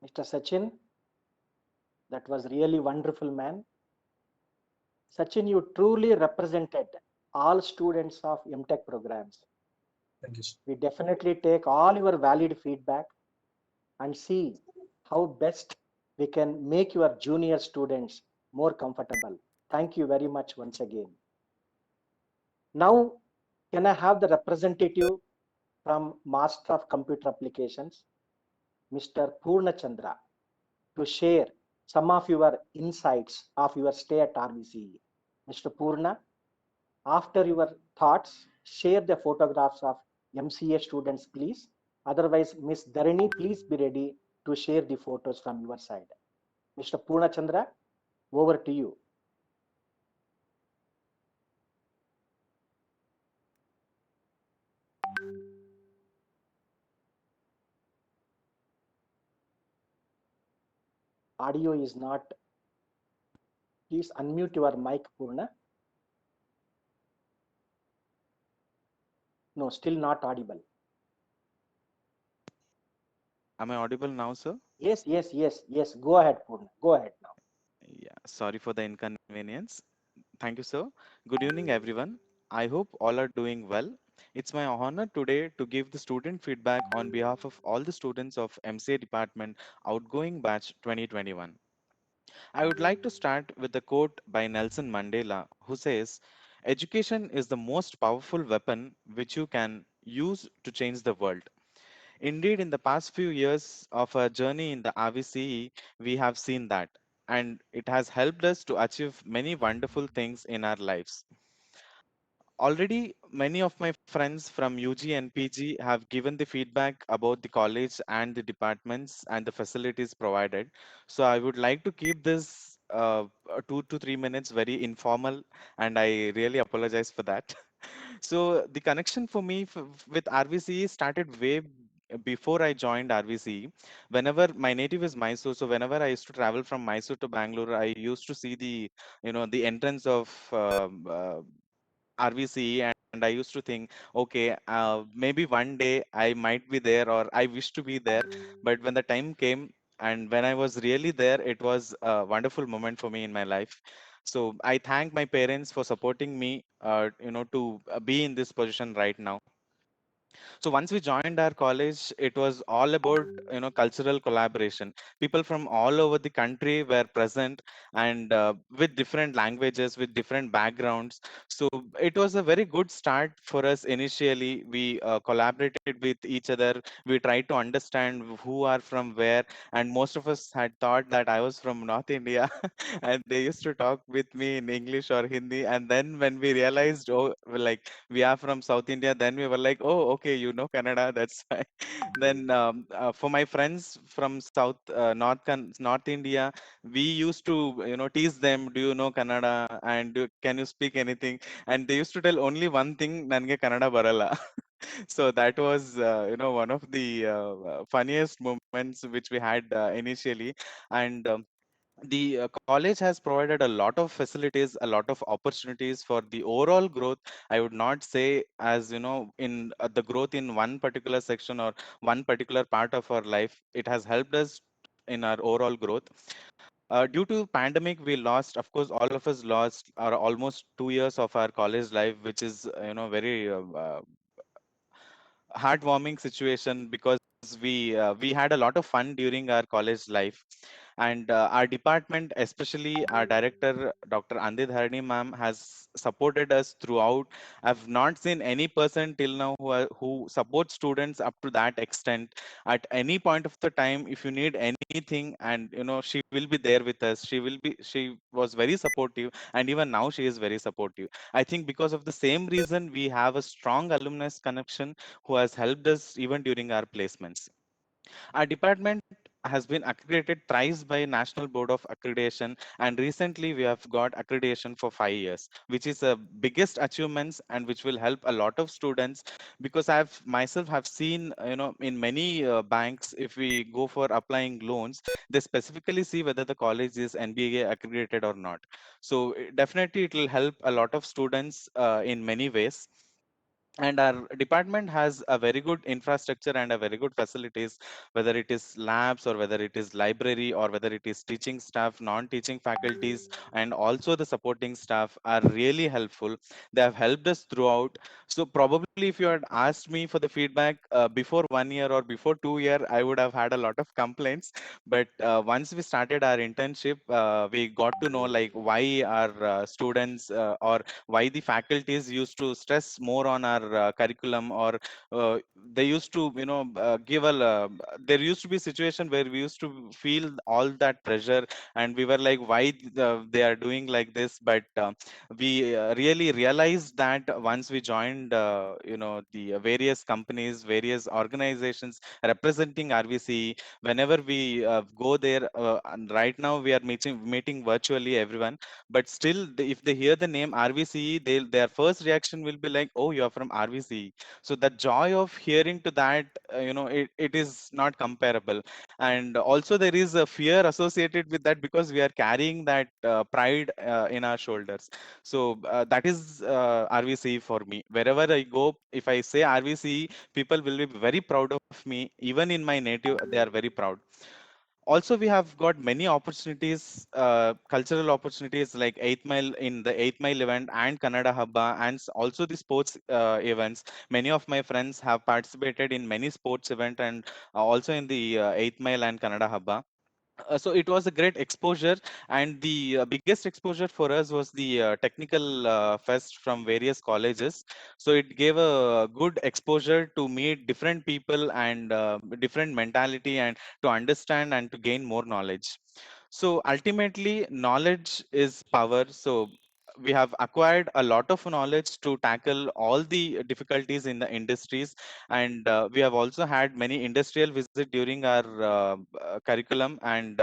Mr. Sachin, that was really wonderful, man. Sachin, you truly represented all students of MTech programs. Thank you, sir. We definitely take all your valid feedback and see how best we can make your junior students more comfortable. Thank you very much once again. Now, can I have the representative from Master of Computer Applications, Mr. Purna Chandra, to share some of your insights of your stay at RVCE. Mr. Purna, after your thoughts, share the photographs of MCA students, please. Otherwise, Ms. Dharini, please be ready to share the photos from your side. Mr. Purna Chandra, over to you. Audio is not. Please unmute your mic, Purna. No, still not audible. Am I audible now, sir? Yes, yes, yes, yes. Go ahead, Purna. Go ahead now. Yeah, sorry for the inconvenience. Thank you, sir. Good evening, everyone. I hope all are doing well. It's my honor today to give the student feedback on behalf of all the students of MCA department outgoing batch 2021. I would like to start with a quote by Nelson Mandela, who says, education is the most powerful weapon which you can use to change the world. Indeed, in the past few years of our journey in the RVCE, we have seen that, and it has helped us to achieve many wonderful things in our lives. already many of my friends from UG and PG have given the feedback about the college and the departments and the facilities provided. So I would like to keep this 2 to 3 minutes very informal, and I really apologize for that. So the connection for me with RVCE started way before I joined RVCE. Whenever my native is Mysore, so whenever I used to travel from Mysore to Bangalore, I used to see the entrance of RVCE, and I used to think, okay, maybe one day I might be there or I wish to be there. But when the time came and when I was really there, it was a wonderful moment for me in my life. So I thank my parents for supporting me, to be in this position right now. So once we joined our college, it was all about cultural collaboration. People from all over the country were present, and with different languages, with different backgrounds. So it was a very good start for us initially. We collaborated with each other. We tried to understand who are from where, and most of us had thought that I was from North India, and they used to talk with me in English or Hindi. And then when we realized, oh, well, like we are from South India, then we were like, oh, okay, Kannada, that's fine. Then for my friends from North India, we used to, tease them, do you know Kannada? And can you speak anything? And they used to tell only one thing, Nange Kannada barala. So that was, one of the funniest moments which we had initially. And the college has provided a lot of facilities, a lot of opportunities for the overall growth. I would not say as in the growth in one particular section or one particular part of our life. It has helped us in our overall growth. Due to pandemic, we lost, of course, all of us lost our almost 2 years of our college life, which is very heartwarming situation, because we had a lot of fun during our college life. And our department, especially our director, Dr. Andit Harani ma'am, has supported us throughout. I've not seen any person till now who supports students up to that extent. At any point of the time, if you need anything, and she will be there with us. She was very supportive, and even now she is very supportive. I think because of the same reason, we have a strong alumnus connection who has helped us even during our placements. Our department has been accredited thrice by National Board of Accreditation, and recently we have got accreditation for 5 years, which is the biggest achievements and which will help a lot of students. Because I've myself have seen, in many banks, if we go for applying loans, they specifically see whether the college is NBA accredited or not. So definitely it will help a lot of students in many ways. And our department has a very good infrastructure and a very good facilities, whether it is labs or whether it is library or whether it is teaching staff, non-teaching faculties, and also the supporting staff are really helpful. They have helped us throughout. So probably if you had asked me for the feedback before 1 year or before 2 year, I would have had a lot of complaints. But once we started our internship, we got to know like why our students or why the faculties used to stress more on our curriculum, or they used to give there used to be a situation where we used to feel all that pressure, and we were like, why they are doing like this. But we really realized that once we joined the various companies, various organizations representing RVC, whenever we go there, and right now we are meeting virtually everyone. But still, if they hear the name RVCE, their first reaction will be like, oh, you're from RVCE. So the joy of hearing to that, it is not comparable. And also there is a fear associated with that, because we are carrying that pride in our shoulders. So that is RVCE for me. Wherever I go, if I say RVCE, people will be very proud of me. Even in my native, they are very proud. Also, we have got many opportunities, cultural opportunities, like 8 Mile, in the 8 Mile event and Kannada Habba, and also the sports events. Many of my friends have participated in many sports event, and also in the 8 Mile and Kannada Habba. So it was a great exposure, and the biggest exposure for us was the technical fest from various colleges. So it gave a good exposure to meet different people and different mentality, and to understand and to gain more knowledge. So ultimately, knowledge is power. So we have acquired a lot of knowledge to tackle all the difficulties in the industries, and we have also had many industrial visit during our curriculum, and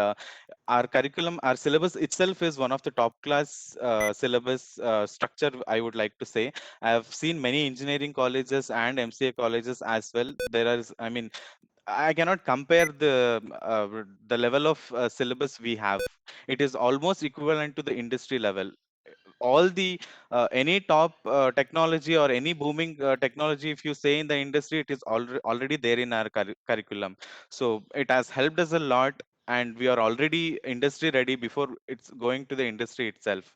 our syllabus itself is one of the top class syllabus structure, I would like to say. I have seen many engineering colleges and MCA colleges as well. There is, I mean, I cannot compare the level of syllabus we have. It is almost equivalent to the industry level. All the any top technology or any booming technology, if you say in the industry, it is already there in our curriculum. So it has helped us a lot, and we are already industry ready before it's going to the industry itself.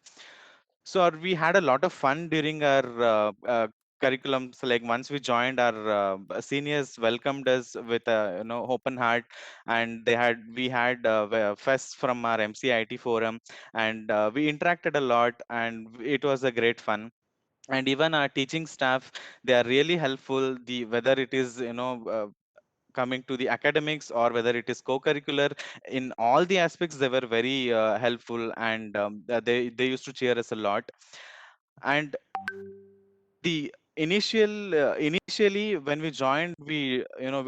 So we had a lot of fun during our curriculum. So like once we joined, our seniors welcomed us with a open heart, and we had fest from our MCIT forum, and we interacted a lot, and it was a great fun. And even our teaching staff, they are really helpful. The whether it is coming to the academics or whether it is co-curricular, in all the aspects they were very helpful, and they used to cheer us a lot. And the initially when we joined, we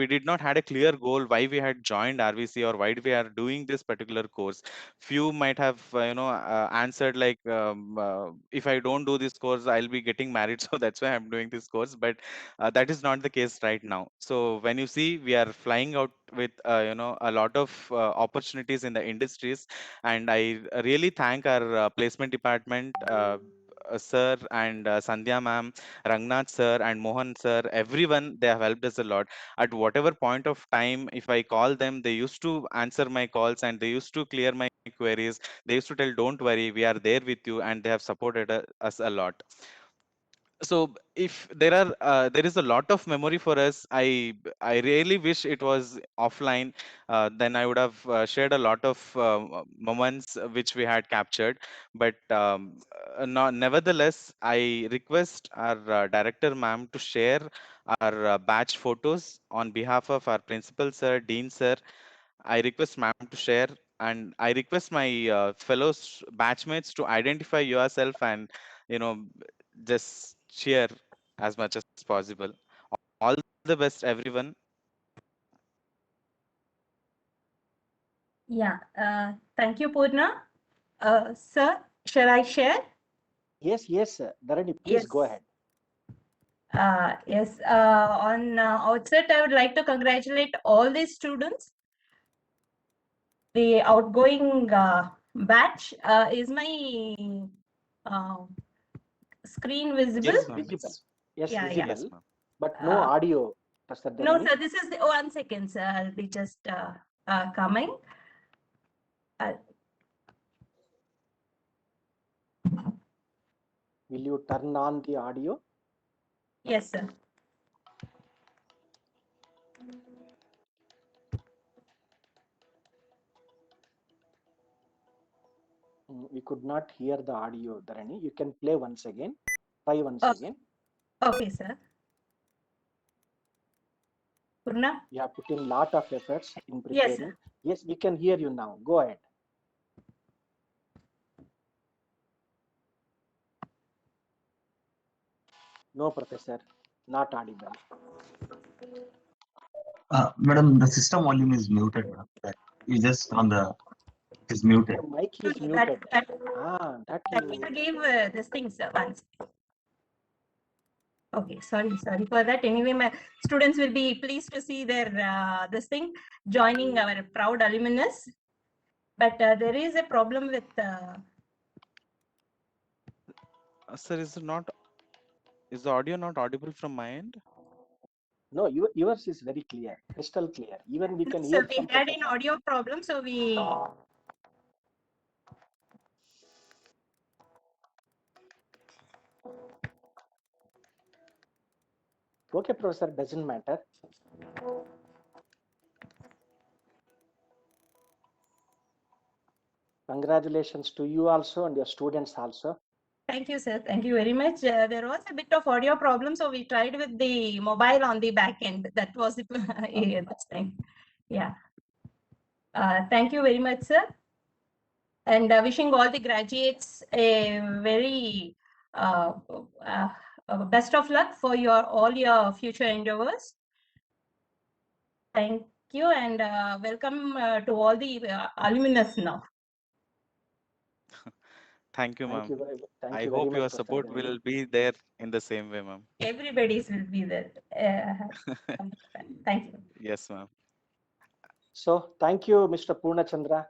did not had a clear goal why we had joined RVC or why we are doing this particular course. Few might have answered like, if I don't do this course, I'll be getting married, so that's why I'm doing this course. But that is not the case right now. So when you see, we are flying out with a lot of opportunities in the industries, and I really thank our placement department, sir, and Sandhya ma'am, Rangnath sir, and Mohan sir, everyone, they have helped us a lot. At whatever point of time, if I call them, they used to answer my calls, and they used to clear my queries. They used to tell, "Don't worry, we are there with you," and they have supported us a lot. So if there is a lot of memory for us, I really wish it was offline. Then I would have shared a lot of moments which we had captured. But nevertheless, I request our director ma'am to share our batch photos on behalf of our principal sir, dean sir. I request ma'am to share, and I request my fellow batchmates to identify yourself and you know just share as much as possible. All the best, everyone. Yeah, thank you, Purna. Sir, shall I share? Yes, yes, Dharani, please go ahead. Yes, on outset, I would like to congratulate all the students. The outgoing batch, is my screen visible? Yes, ma'am. Visible. Yes, Yeah, visible, Yes, ma'am. but no audio, Pastor No, Dharani. sir, this is the 1 second, sir. I'll be just coming. Will you turn on the audio? Yes, sir. We could not hear the audio, Dharani. You can play once again. Try once Okay. again. Okay, sir. Purna? You have put in lot of efforts in Yes, preparing. sir. Yes, we can hear you now. Go ahead. No, Professor, not audible. Madam, the system volume is muted. Madam. That you just on the it is muted. The mic is Okay, muted. that That will give this thing, sir, once. Okay, sorry for that. Anyway, my students will be pleased to see their this thing joining our proud alumnus. But there is a problem with. Sir, is the audio not audible from my end? No, yours is very clear, crystal clear. Even we can So hear we from had an Professor. audio problem, so we. Okay, Professor, doesn't matter. Congratulations to you also and your students also. Thank you, sir. Thank you very much. There was a bit of audio problem, so we tried with the mobile on the back end. That was the this thing. Yeah. Thank you very much, sir. and wishing all the graduates a very best of luck for all your future endeavors. Thank you, and welcome to all the alumnus now. Thank you, Thank ma'am. you very much. Thank I you very hope much, your Professor support Gandhi. will be there in the same way, ma'am. Everybody's will be there. Thank you. Yes, ma'am. So thank you, Mr. Purna Chandra.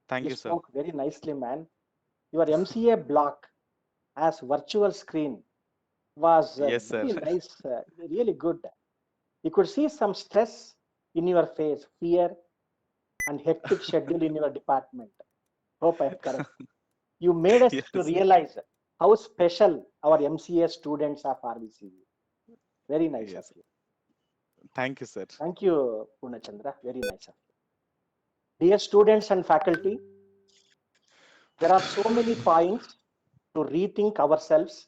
Thank You you, sir. spoke very nicely, man. Your MCA block as virtual screen was Yes, sir. very nice, really good. You could see some stress in your face, fear and hectic schedule in your department. Hope I'm correct. You made us to Yes. realize how special our MCA students are for RVCU. Very nice Yes. of you. Thank you, sir. Thank you, Purna Chandra. Very nice of you. Dear students and faculty, there are so many points to rethink ourselves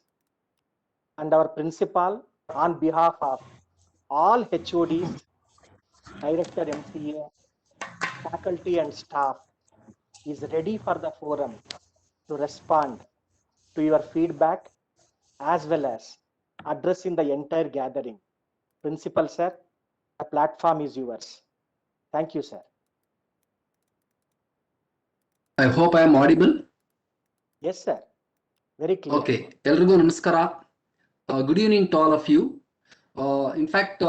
and our principal on behalf of all HODs, Director MCA, faculty and staff is ready for the forum to respond to your feedback as well as addressing the entire gathering. Principal sir, the platform is yours. Thank you, sir. I hope I am audible. Yes, sir. Very clear. Okay. Elrigu namaskara. Good evening to all of you. In fact,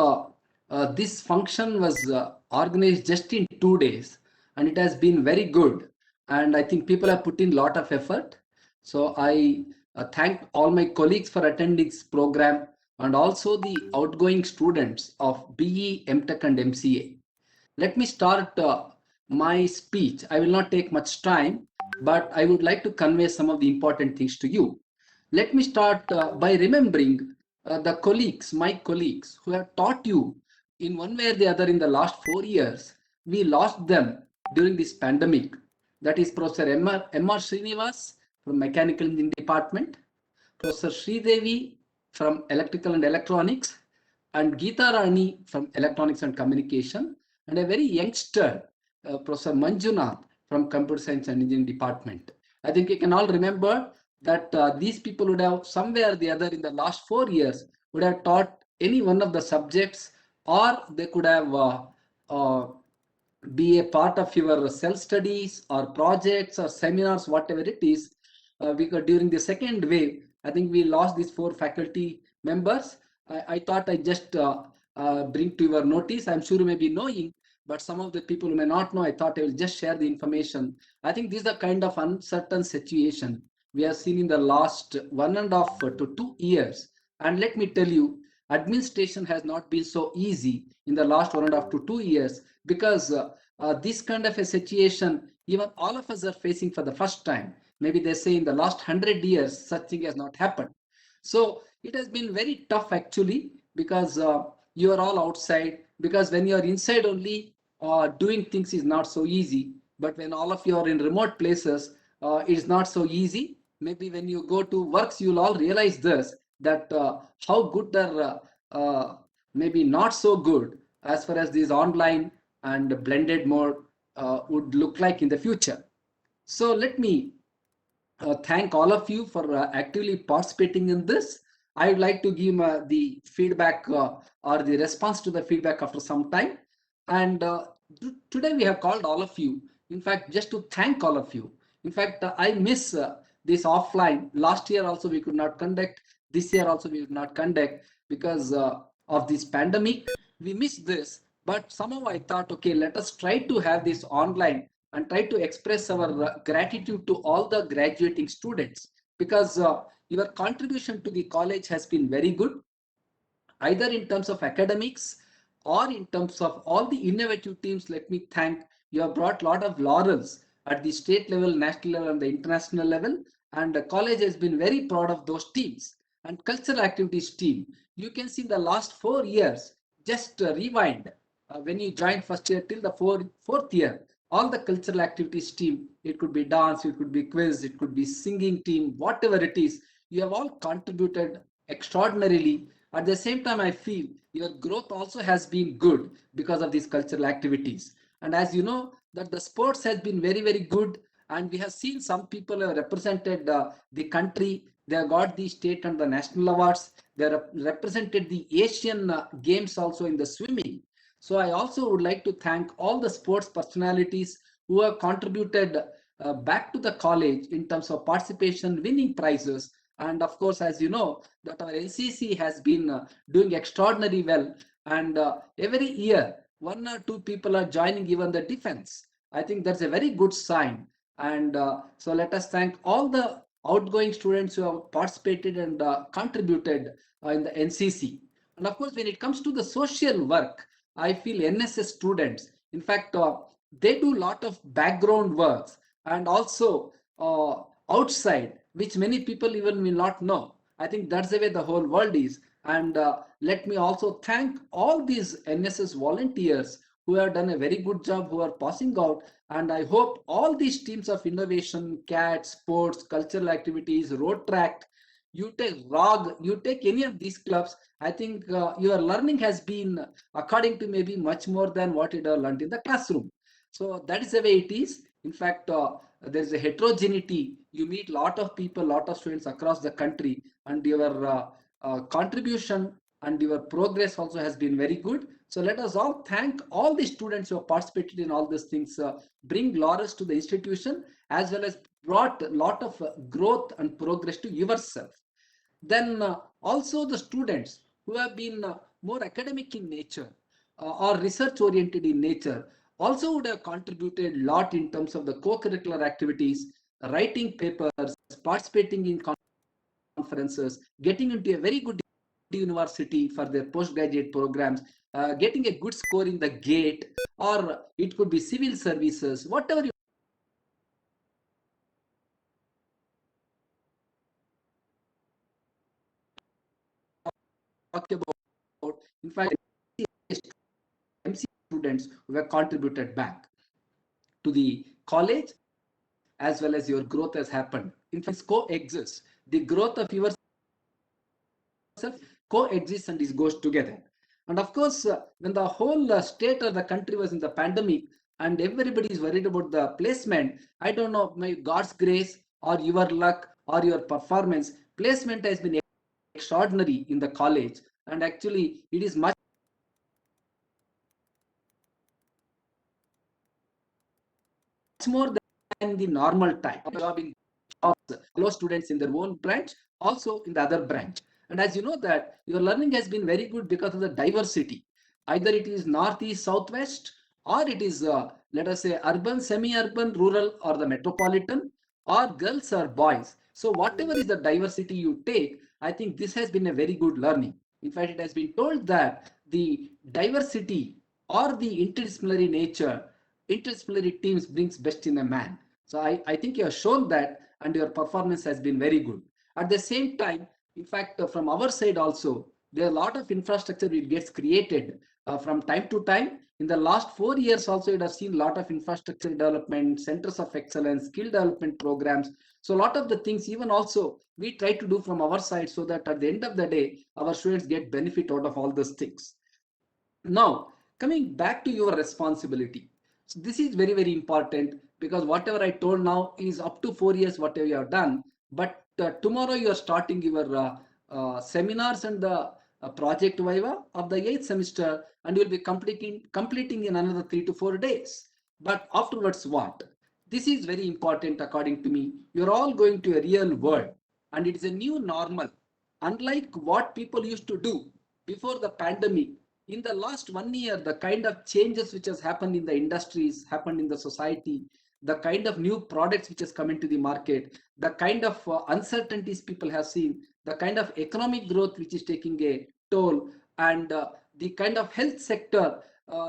this function was organized just in 2 days, and it has been very good. And I think people have put in a lot of effort. So I thank all my colleagues for attending this program, and also the outgoing students of BE, MTech, and MCA. Let me start my speech. I will not take much time, but I would like to convey some of the important things to you. Let me start by remembering the colleagues, my colleagues, who have taught you in one way or the other in the last 4 years. We lost them during this pandemic. That is Professor M.R. Srinivas from Mechanical Engineering Department, Professor Sridevi from Electrical and Electronics, and Geeta Rani from Electronics and Communication, and a very youngster, Professor Manjunath from Computer Science and Engineering Department. I think you can all remember that these people would have somewhere or the other in the last 4 years would have taught any one of the subjects, or they could have be a part of your self studies or projects or seminars, whatever it is. Because during the second wave, I think we lost these 4 faculty members. I thought I just bring to your notice. I'm sure you may be knowing, but some of the people who may not know, I thought I will just share the information. I think this is the kind of uncertain situation we have seen in the last 1.5 to 2 years. And let me tell you, administration has not been so easy in the last 1.5 to 2 years, because this kind of a situation, even all of us are facing for the first time. Maybe they say in the last 100 years, such thing has not happened. So it has been very tough actually, because you are all outside, because when you are inside only, doing things is not so easy. But when all of you are in remote places, it's not so easy. Maybe when you go to works, you'll all realize this, that how good or maybe not so good as far as this online and blended mode would look like in the future. So let me thank all of you for actively participating in this. I would like to give the feedback or the response to the feedback after some time. And today we have called all of you, in fact, just to thank all of you. In fact, I miss this offline. Last year also we could not conduct. This year also we could not conduct because of this pandemic. We missed this, but somehow I thought, okay, let us try to have this online and try to express our gratitude to all the graduating students, because your contribution to the college has been very good, either in terms of academics or in terms of all the innovative teams. Let me thank, you have brought a lot of laurels at the state level, national level, and the international level, and the college has been very proud of those teams. And cultural activities team, you can see in the last 4 years, just rewind, when you joined first year till the fourth year, all the cultural activities team, it could be dance, it could be quiz, it could be singing team, whatever it is, you have all contributed extraordinarily. At the same time, I feel your growth also has been good because of these cultural activities. And as you know, that the sports has been very, very good. And we have seen some people have represented the country. They have got the state and the national awards. They have represented the Asian games also in the swimming. So I also would like to thank all the sports personalities who have contributed back to the college in terms of participation, winning prizes. And of course, as you know, that our NCC has been doing extraordinarily well. And every year, one or two people are joining even the defense. I think that's a very good sign. And so let us thank all the outgoing students who have participated and contributed in the NCC. And of course, when it comes to the social work, I feel NSS students, in fact, they do a lot of background works and also outside, which many people even will not know. I think that's the way the whole world is. And let me also thank all these NSS volunteers who have done a very good job, who are passing out. And I hope all these teams of innovation, CAT, sports, cultural activities, road track, you take ROG, you take any of these clubs, I think your learning has been, according to maybe much more than what you have learned in the classroom. So that is the way it is. In fact, there is a heterogeneity. You meet a lot of people, lot of students across the country, and your contribution and your progress also has been very good. So let us all thank all the students who have participated in all these things, bring laurels to the institution, as well as brought a lot of growth and progress to yourself. Then also the students who have been more academic in nature or research oriented in nature also would have contributed a lot in terms of the co-curricular activities, writing papers, participating in conferences, getting into a very good university for their postgraduate programs, getting a good score in the GATE, or it could be civil services, whatever you talk about. In fact, MC students who have contributed back to the college, as well as your growth has happened. In fact, coexists. The growth of yourself coexists and it goes together. And of course, when the whole state or the country was in the pandemic and everybody is worried about the placement, I don't know, my God's grace or your luck or your performance, placement has been extraordinary in the college. And actually, it is much more than the normal time of job fellow students in their own branch, also in the other branch. And as you know that your learning has been very good because of the diversity. Either it is northeast, southwest, or it is, let us say, urban, semi-urban, rural, or the metropolitan, or girls or boys. So whatever is the diversity you take, I think this has been a very good learning. In fact, it has been told that the diversity or the interdisciplinary nature, interdisciplinary teams brings best in a man. So I think you have shown that, and your performance has been very good. At the same time, in fact, from our side also, there are a lot of infrastructure which gets created from time to time. In the last 4 years also, it has seen a lot of infrastructure development, centers of excellence, skill development programs. So a lot of the things even also we try to do from our side so that at the end of the day, our students get benefit out of all those things. Now, coming back to your responsibility. So this is very, very important because whatever I told now is up to 4 years, whatever you have done. But tomorrow you are starting your seminars and the project viva of the 8th semester, and you will be completing in another 3 to 4 days. But afterwards, what? This is very important according to me. You're all going to a real world, and it is a new normal. Unlike what people used to do before the pandemic, in the last 1 year, the kind of changes which has happened in the industries, happened in the society, the kind of new products which has come into the market, the kind of uncertainties people have seen, the kind of economic growth which is taking a toll, and the kind of health sector,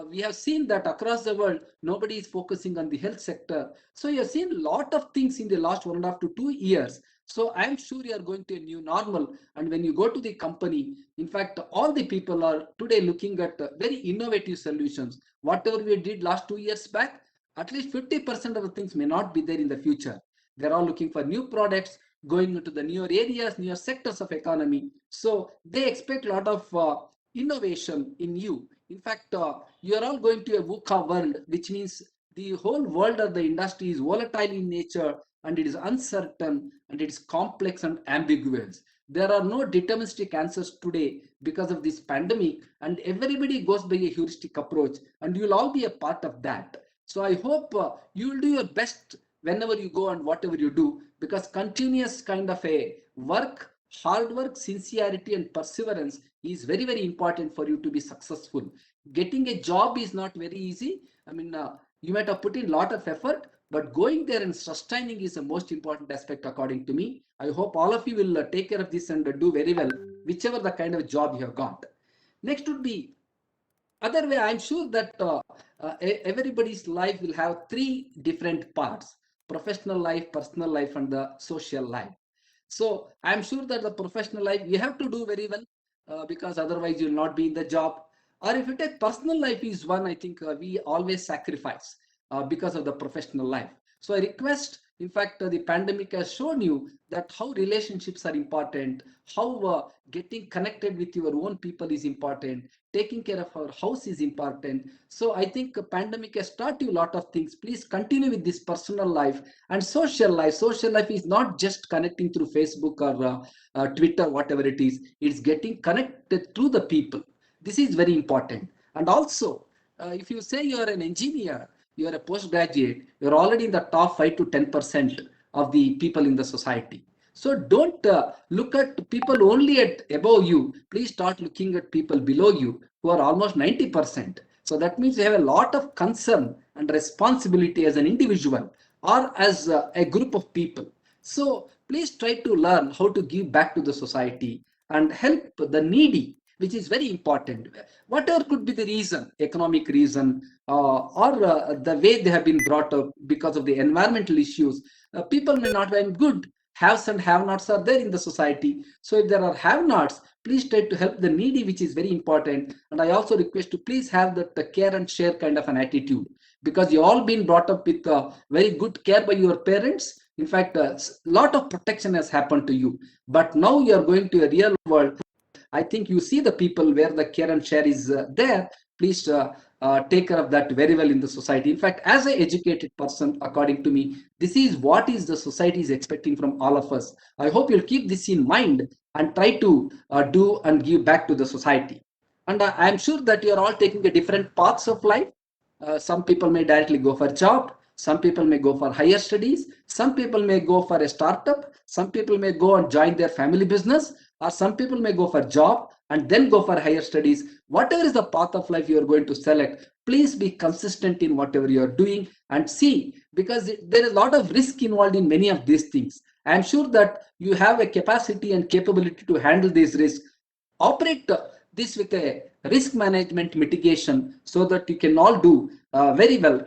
we have seen that across the world, nobody is focusing on the health sector. So you have seen a lot of things in the last 1.5 to 2 years. So I'm sure you are going to a new normal. And when you go to the company, in fact, all the people are today looking at very innovative solutions. Whatever we did last 2 years back, at least 50% of the things may not be there in the future. They're all looking for new products, going into the newer areas, newer sectors of economy. So they expect a lot of innovation in you. In fact, you are all going to a VUCA world, which means The whole world of the industry is volatile in nature, and it is uncertain, and it is complex and ambiguous. There are no deterministic answers today because of this pandemic, and everybody goes by a heuristic approach, and you'll all be a part of that. So I hope you will do your best whenever you go and whatever you do, because continuous kind of a work, hard work, sincerity, and perseverance is very, very important for you to be successful. Getting a job is not very easy. I mean, you might have put in a lot of effort, but going there and sustaining is the most important aspect according to me. I hope all of you will take care of this and do very well, whichever the kind of job you have got. Next would be other way. I'm sure that everybody's life will have three different parts: professional life, personal life, and the social life. So I'm sure that the professional life you have to do very well, because otherwise you'll not be in the job. Or if you take personal life is one, I think we always sacrifice because of the professional life. So I request, in fact, the pandemic has shown you that how relationships are important, how getting connected with your own people is important, taking care of our house is important. So I think pandemic has taught you a lot of things. Please continue with this personal life and social life. Social life is not just connecting through Facebook or Twitter, whatever it is. It's getting connected through the people. This is very important. And also, if you say you are an engineer, you are a postgraduate, you're already in the top 5 to 10% of the people in the society. So don't look at people only at above you. Please start looking at people below you who are almost 90%. So that means you have a lot of concern and responsibility as an individual or as a group of people. So please try to learn how to give back to the society and help the needy, which is very important. Whatever could be the reason, economic reason, or the way they have been brought up because of the environmental issues, people may not have good. Haves and have-nots are there in the society. So if there are have-nots, please try to help the needy, which is very important. And I also request to please have the care and share kind of an attitude, because you all been brought up with very good care by your parents. In fact, a lot of protection has happened to you. But now you are going to a real world. I think you see the people where the care and share is there. Please take care of that very well in the society. In fact, as an educated person, according to me, this is what is the society is expecting from all of us. I hope you'll keep this in mind and try to do and give back to the society. And I'm sure that you're all taking a different paths of life. Some people may directly go for job. Some people may go for higher studies. Some people may go for a startup. Some people may go and join their family business, or some people may go for job and then go for higher studies. Whatever is the path of life you are going to select, please be consistent in whatever you are doing and see, because there is a lot of risk involved in many of these things. I am sure that you have a capacity and capability to handle these risks. Operate this with a risk management mitigation so that you can all do very well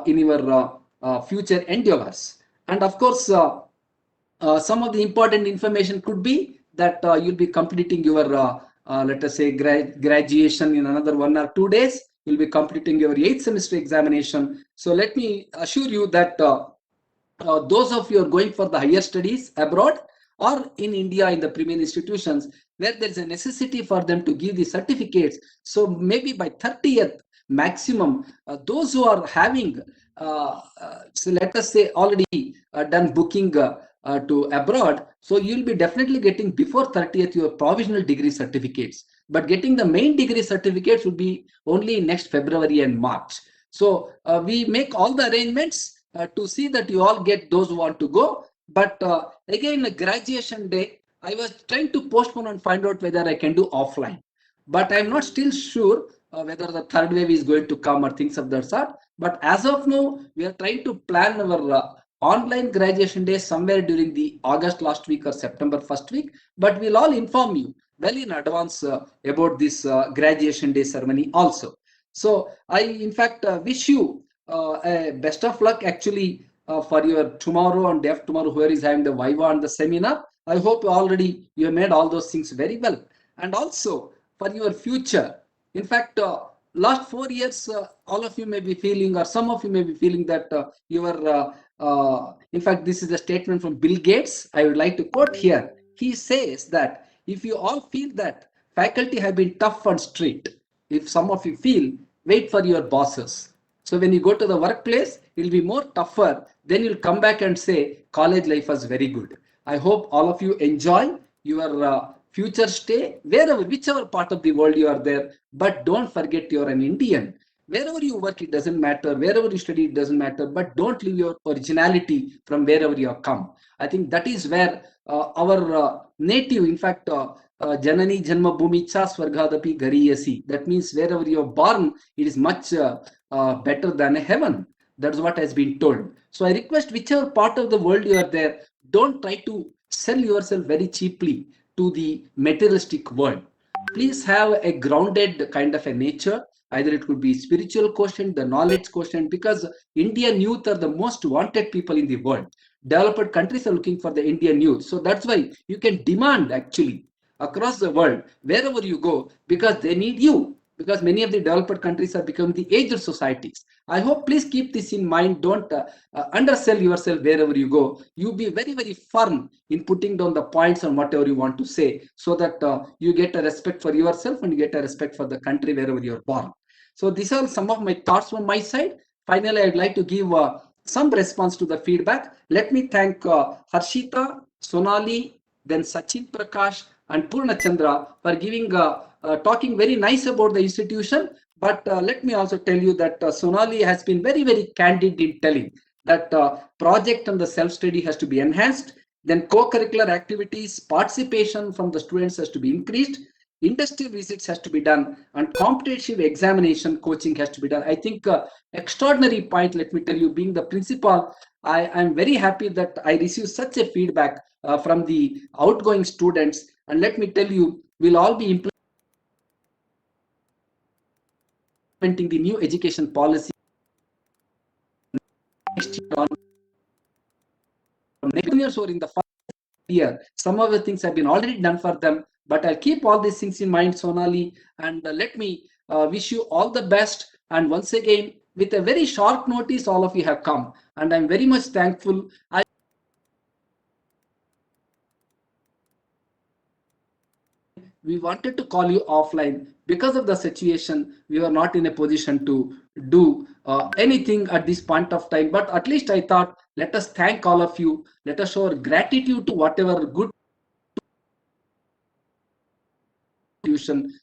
in your future endeavors. And of course, some of the important information could be that you'll be completing your let us say graduation in another 1 or 2 days. You'll be completing your 8th semester examination. So let me assure you that those of you are going for the higher studies abroad or in India in the premier institutions where there's a necessity for them to give the certificates. So maybe by 30th maximum, those who are having so let us say already done booking to abroad, so you'll be definitely getting before 30th your provisional degree certificates, but getting the main degree certificates will be only next February and March. So we make all the arrangements to see that you all get those who want to go. But again, graduation day, I was trying to postpone and find out whether I can do offline, but I'm not still sure whether the third wave is going to come or things of that sort. But as of now, we are trying to plan our online graduation day somewhere during the August last week or September first week. But we'll all inform you well in advance about this graduation day ceremony also. So I, in fact, wish you a best of luck actually for your tomorrow and day after tomorrow, whoever is having the Viva and the seminar. I hope already you have made all those things very well. And also for your future. In fact, last 4 years, all of you may be feeling, or some of you may be feeling that you are, in fact, this is a statement from Bill Gates. I would like to quote here. He says that if you all feel that faculty have been tough and strict, if some of you feel, wait for your bosses. So when you go to the workplace, it'll be more tougher. Then you'll come back and say, college life was very good. I hope all of you enjoy your future stay, wherever, whichever part of the world you are there. But don't forget you're an Indian. Wherever you work, it doesn't matter. Wherever you study, it doesn't matter. But don't leave your originality from wherever you have come. I think that is where our native, in fact, Janani Janma Bhumicha Swargadapi Gariyasi. That means wherever you are born, it is much better than a heaven. That's what has been told. So I request whichever part of the world you are there, don't try to sell yourself very cheaply to the materialistic world. Please have a grounded kind of a nature. Either it could be spiritual quotient, the knowledge quotient, because Indian youth are the most wanted people in the world. Developed countries are looking for the Indian youth. So that's why you can demand actually across the world, wherever you go, because they need you. Because many of the developed countries are becoming the aged societies. I hope please keep this in mind. Don't undersell yourself wherever you go. You be very, very firm in putting down the points on whatever you want to say, so that you get a respect for yourself and you get a respect for the country wherever you're born. So these are some of my thoughts from my side. Finally, I'd like to give some response to the feedback. Let me thank Harshita, Sonali, then Sachin Prakash, and Purna Chandra for giving talking very nice about the institution. But let me also tell you that Sonali has been very, very candid in telling that project and the self-study has to be enhanced. Then co-curricular activities, participation from the students has to be increased. Industry visits has to be done, and competitive examination coaching has to be done. I think extraordinary point, let me tell you, being the principal, I am very happy that I received such a feedback from the outgoing students. And let me tell you, we'll all be implementing the new education policy next year on. Next years or in the first year, some of the things have been already done for them. But I'll keep all these things in mind, Sonali, and let me wish you all the best. And once again, with a very short notice, all of you have come, and I'm very much thankful. We wanted to call you offline because of the situation. We were not in a position to do anything at this point of time. But at least I thought, let us thank all of you. Let us show our gratitude to whatever good.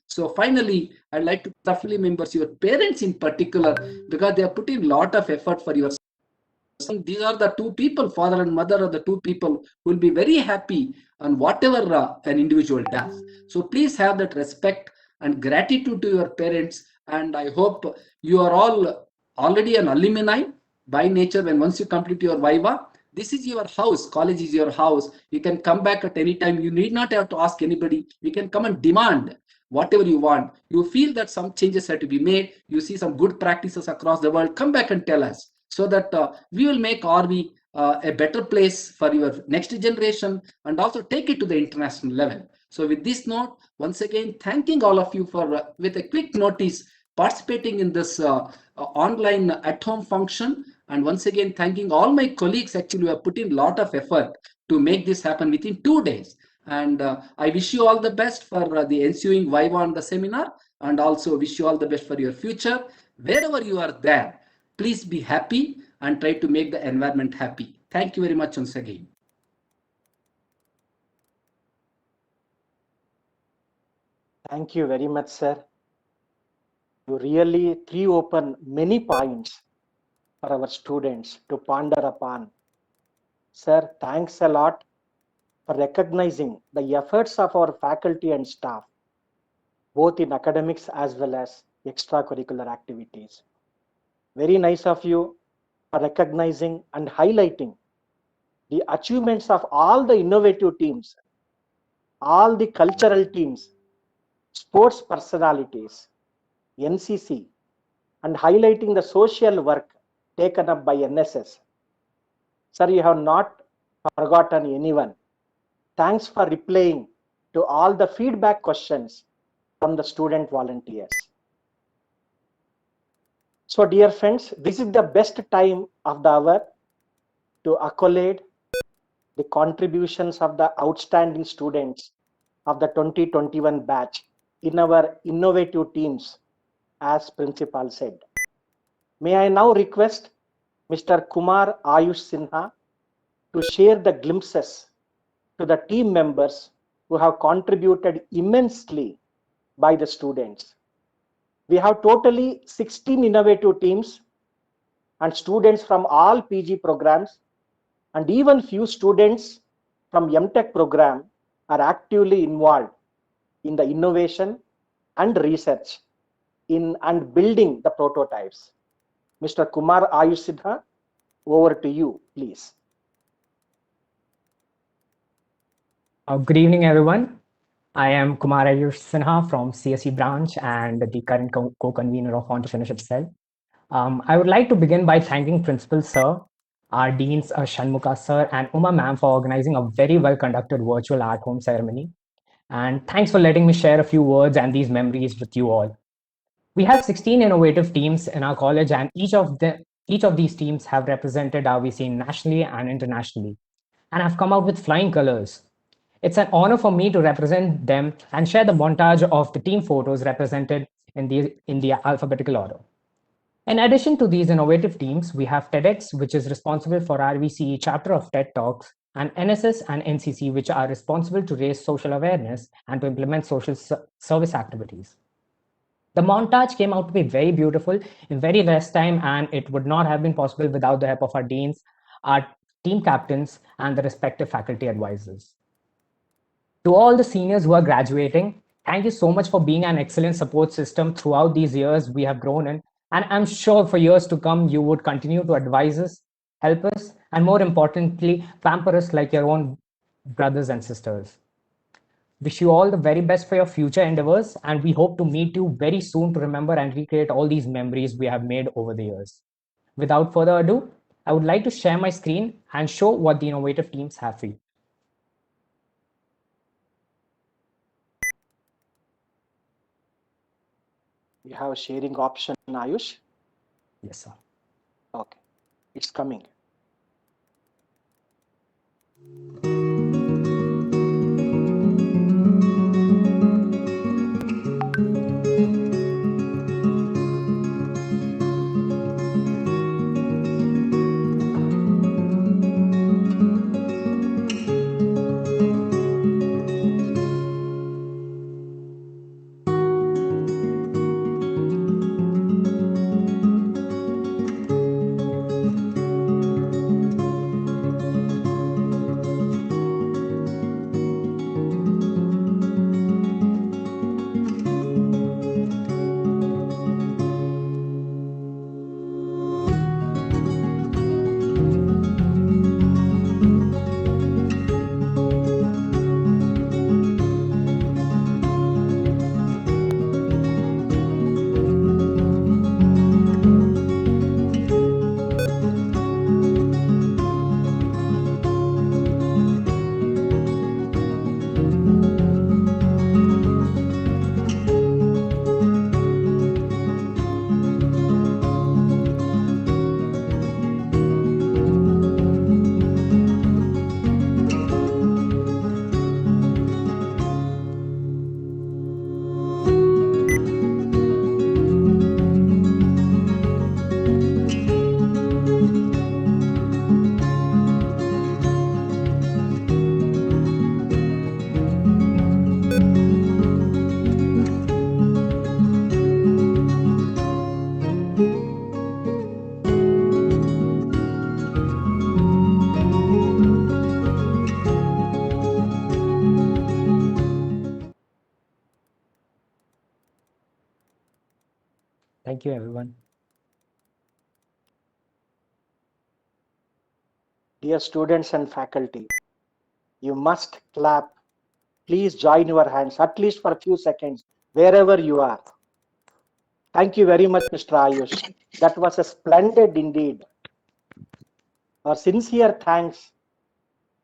So finally, I'd like to family members, your parents in particular, because they are putting a lot of effort for your. These are the two people, father and mother are the two people who will be very happy on whatever an individual does. So please have that respect and gratitude to your parents. And I hope you are all already an alumni by nature. When once you complete your Viva, this is your house. College is your house. You can come back at any time. You need not have to ask anybody. You can come and demand whatever you want. You feel that some changes have to be made. You see some good practices across the world. Come back and tell us, so that we will make RV a better place for your next generation and also take it to the international level. So with this note, once again, thanking all of you for, with a quick notice, participating in this online at-home function. And once again, thanking all my colleagues actually who have put in a lot of effort to make this happen within 2 days. And I wish you all the best for the ensuing Viva and the seminar, and also wish you all the best for your future. Wherever you are there, please be happy and try to make the environment happy. Thank you very much once again. Thank you very much, sir. You really threw open many points for our students to ponder upon. Sir, thanks a lot for recognizing the efforts of our faculty and staff, both in academics as well as extracurricular activities. Very nice of you for recognizing and highlighting the achievements of all the innovative teams, all the cultural teams, sports personalities, NCC, and highlighting the social work taken up by NSS. Sir, you have not forgotten anyone. Thanks for replying to all the feedback questions from the student volunteers. So dear friends, this is the best time of the hour to accolade the contributions of the outstanding students of the 2021 batch in our innovative teams, as principal said. May I now request Mr. Kumar Ayush Sinha to share the glimpses to the team members who have contributed immensely by the students. We have totally 16 innovative teams and students from all PG programs, and even few students from MTech program are actively involved in the innovation and research in and building the prototypes. Mr. Kumar Ayush Sinha, over to you, please. Good evening, everyone. I am Kumar Ayush Sinha from CSE branch and the current co-convener of Entrepreneurship Cell. I would like to begin by thanking Principal Sir, our Deans Shanmukha Sir and Uma Ma'am for organizing a very well-conducted virtual at-home ceremony. And thanks for letting me share a few words and these memories with you all. We have 16 innovative teams in our college, and each of these teams have represented RVC nationally and internationally, and have come out with flying colors. It's an honor for me to represent them and share the montage of the team photos represented in the alphabetical order. In addition to these innovative teams, we have TEDx, which is responsible for RVCE chapter of TED Talks, and NSS and NCC, which are responsible to raise social awareness and to implement social service activities. The montage came out to be very beautiful in very less time, and it would not have been possible without the help of our deans, our team captains, and the respective faculty advisors. To all the seniors who are graduating, thank you so much for being an excellent support system throughout these years we have grown in. And I'm sure for years to come, you would continue to advise us, help us, and more importantly, pamper us like your own brothers and sisters. Wish you all the very best for your future endeavors, and we hope to meet you very soon to remember and recreate all these memories we have made over the years. Without further ado, I would like to share my screen and show what the innovative teams have for you. You have a sharing option, Ayush? Yes, sir. Okay, it's coming. Thank you, everyone. Dear students and faculty, you must clap. Please join your hands, at least for a few seconds, wherever you are. Thank you very much, Mr. Ayush. That was a splendid indeed. Our sincere thanks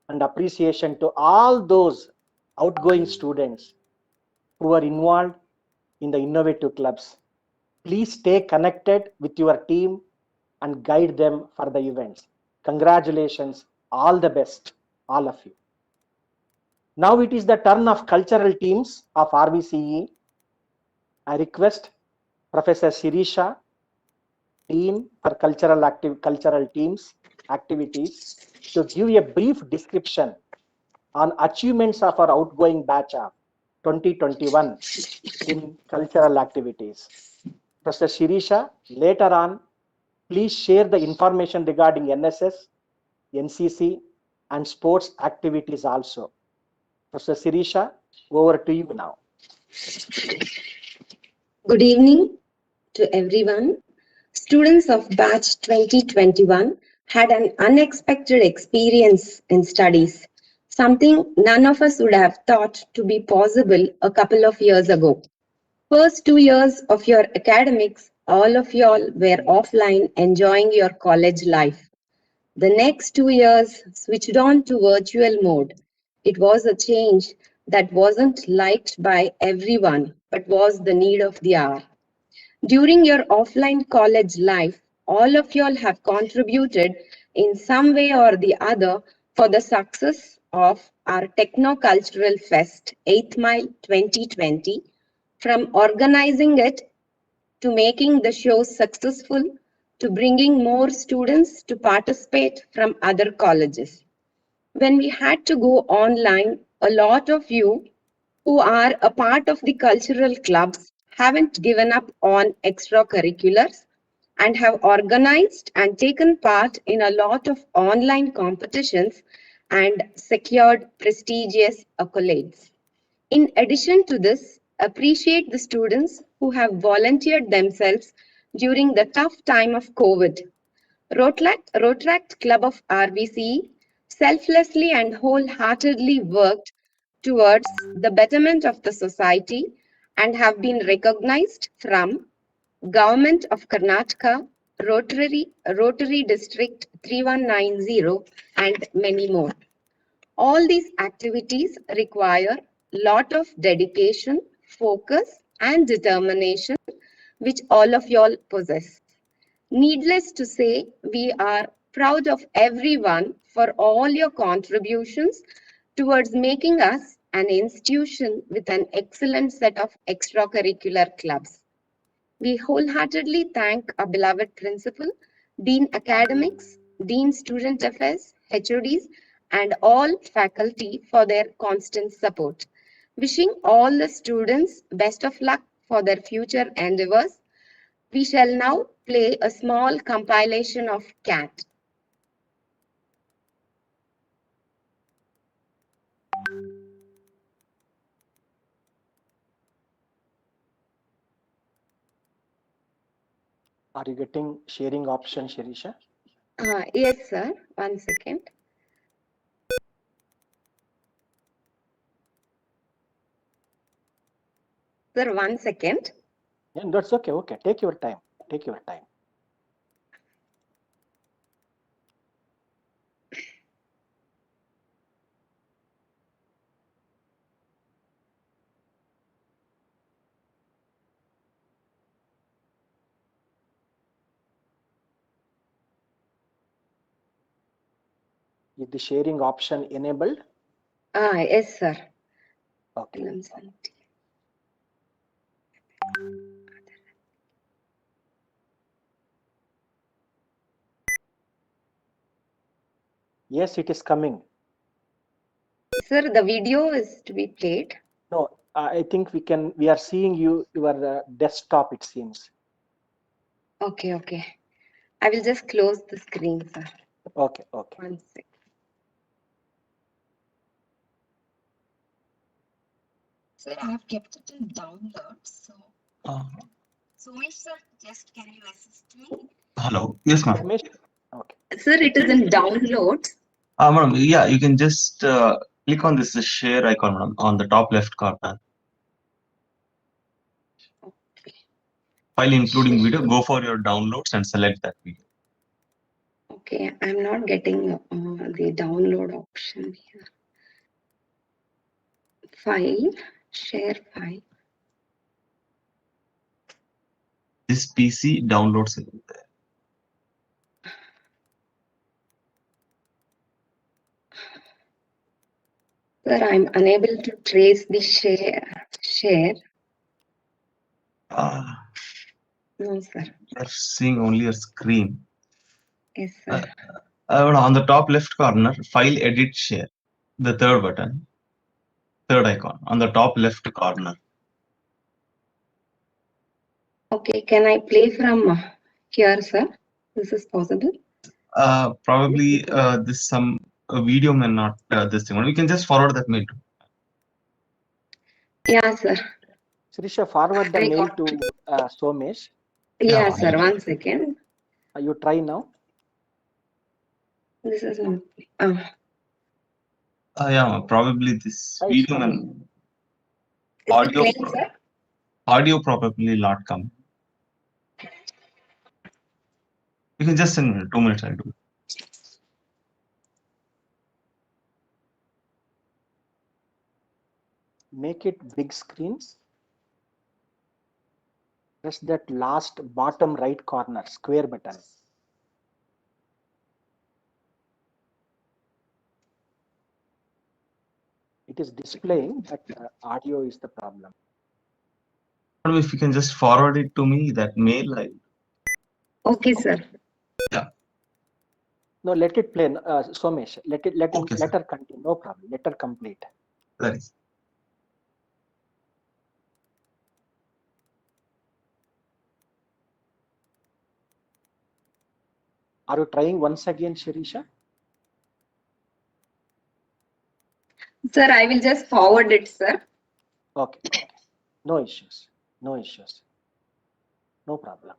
and appreciation to all those outgoing students who are involved in the innovative clubs. Please stay connected with your team and guide them for the events. Congratulations, all the best, all of you. Now it is the turn of cultural teams of RVCE. I request Professor Shirisha, Dean for cultural teams activities to give a brief description on achievements of our outgoing batch of 2021 in cultural activities. Professor Shirisha, later on, please share the information regarding NSS, NCC, and sports activities also. Professor Shirisha, over to you now. Good evening to everyone. Students of batch 2021 had an unexpected experience in studies, something none of us would have thought to be possible a couple of years ago. First 2 years of your academics, all of y'all were offline enjoying your college life. The next 2 years switched on to virtual mode. It was a change that wasn't liked by everyone, but was the need of the hour. During your offline college life, all of y'all have contributed in some way or the other for the success of our Techno-Cultural Fest 8th Mile 2020, from organizing it to making the show successful to bringing more students to participate from other colleges. When we had to go online, a lot of you who are a part of the cultural clubs haven't given up on extracurriculars and have organized and taken part in a lot of online competitions and secured prestigious accolades. In addition to this, appreciate the students who have volunteered themselves during the tough time of COVID. Rotaract Club of RVCE selflessly and wholeheartedly worked towards the betterment of the society and have been recognized from Government of Karnataka, Rotary District 3190, and many more. All these activities require lot of dedication, focus, and determination, which all of y'all possess. Needless to say, we are proud of everyone for all your contributions towards making us an institution with an excellent set of extracurricular clubs. We wholeheartedly thank our beloved principal, Dean Academics, Dean Student Affairs, HODs, and all faculty for their constant support. Wishing all the students best of luck for their future endeavors. We shall now play a small compilation of CAT. Are you getting sharing option, Shirisha? Yes, sir. 1 second. Sir, 1 second. Yeah, that's okay. Okay, take your time. Take your time. Is the sharing option enabled? Yes, sir. Okay. Yes, it is coming. Sir, the video is to be played. No, I think we are seeing your desktop, it seems. Okay, okay. I will just close the screen, sir. Okay, okay. 1 second. Sir, I have kept it in download, so. Sumesh, sir, just can you assist me? Hello. Yes, ma'am. Okay. Sir, it is in download. Madam, yeah, you can just click on this share icon, madam, on the top left corner. Okay. File including video, go for your downloads and select that video. Okay, I'm not getting the download option here. File, share file. This PC downloads it there. Sir, I'm unable to trace the share. No, sir. You're seeing only a screen. Yes, sir. On the top left corner, file edit share. The third button, third icon on the top left corner. Okay, can I play from here, sir? This is possible? Probably this some video may not this thing. We can just forward that mail. Yeah, sir. Sirisha, forward the I mail got- to Somesh. Yeah, Yeah, sir. 1 second. You try now. This is not. Yeah, probably this Right, video fine. and Is it audio. playing, sir? Audio probably not come. You can just send me 2 minutes. I'll do it. Make it big screens. Press that last bottom right corner square button. It is displaying, but audio is the problem. If you can just forward it to me, that mail. Okay, sir. No, let it play. Somesh, let Okay, sir. her continue. No problem. Let her complete. That is. Are you trying once again, Shirisha? Sir, I will just forward it, sir. Okay. Okay. No issues. No issues. No problem.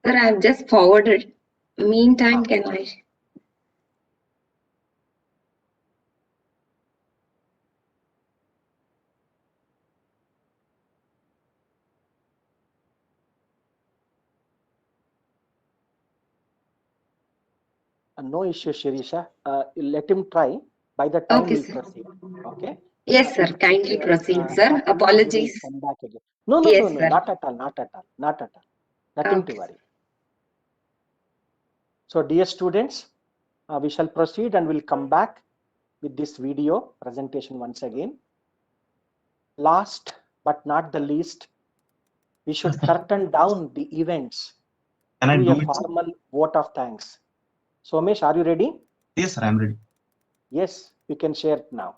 Sir, I have just forwarded. Meantime, can I? No issue, Shirisha. Let him try. By the time Okay, we'll sir. proceed. Okay. Yes, sir. Kindly proceed, sir. He will Apologies. come back again. No, no, Yes, no, no. sir. Not at all. Not at all. Not at all. Nothing to Okay. worry. So, dear students, we shall proceed and we'll come back with this video presentation once again. Last but not the least, we should curtain down the events Can I through do a it? formal vote of thanks. Somesh, are you ready? Yes, sir. I'm ready. Yes, you can share it now.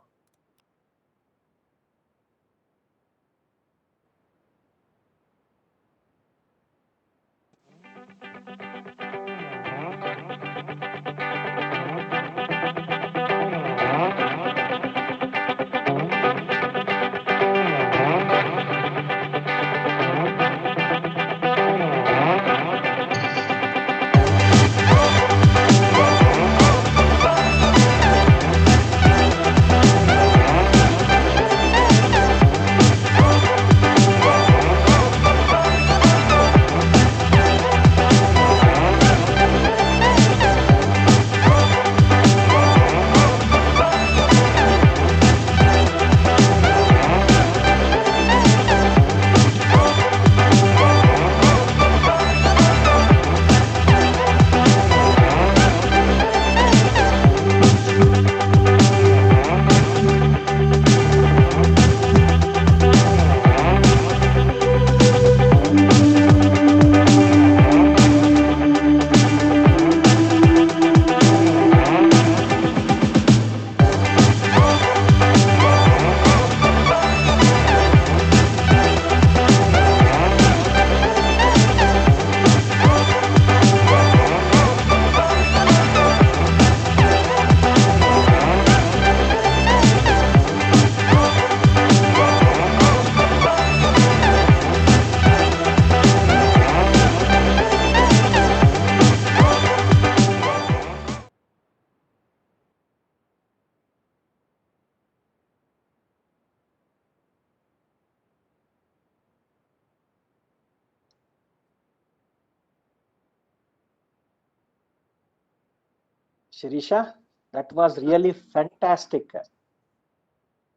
Shirisha, that was really fantastic.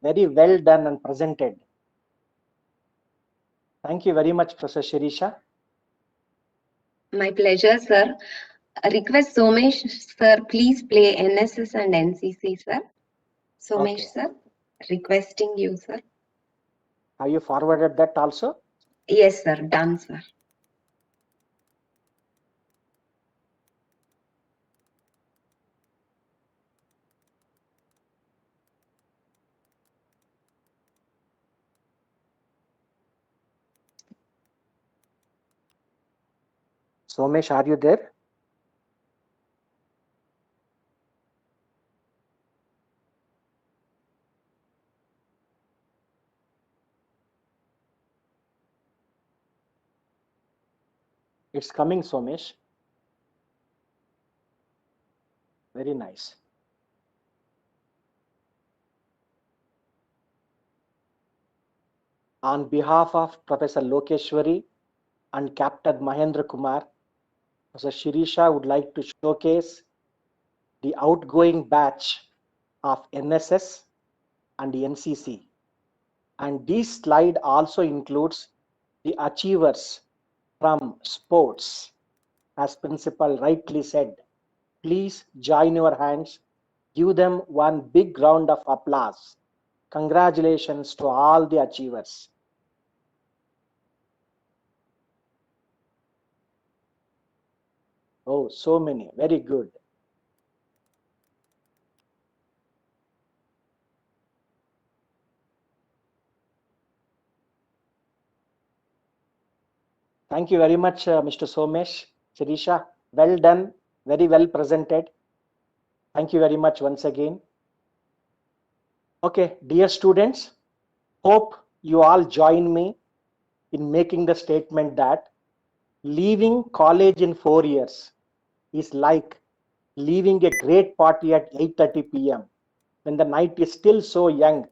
Very well done and presented. Thank you very much, Professor Shirisha. My pleasure, sir. A request Somesh, sir, please play NSS and NCC, sir. Somesh, Okay. sir, requesting you, sir. Have you forwarded that also? Yes, sir. Done, sir. Somesh, are you there? It's coming, Somesh. Very nice. On behalf of Professor Lokeshwari and Captain Mahendra Kumar, Professor Shirisha would like to showcase the outgoing batch of NSS and NCC. And this slide also includes the achievers from sports. As principal rightly said, please join your hands, give them one big round of applause. Congratulations to all the achievers. Oh, so many, very good. Thank you very much, Mr. Somesh. Shirisha, well done, very well presented. Thank you very much once again. Okay, dear students, hope you all join me in making the statement that leaving college in 4 years is like leaving a great party at 8:30 p.m. when the night is still so young.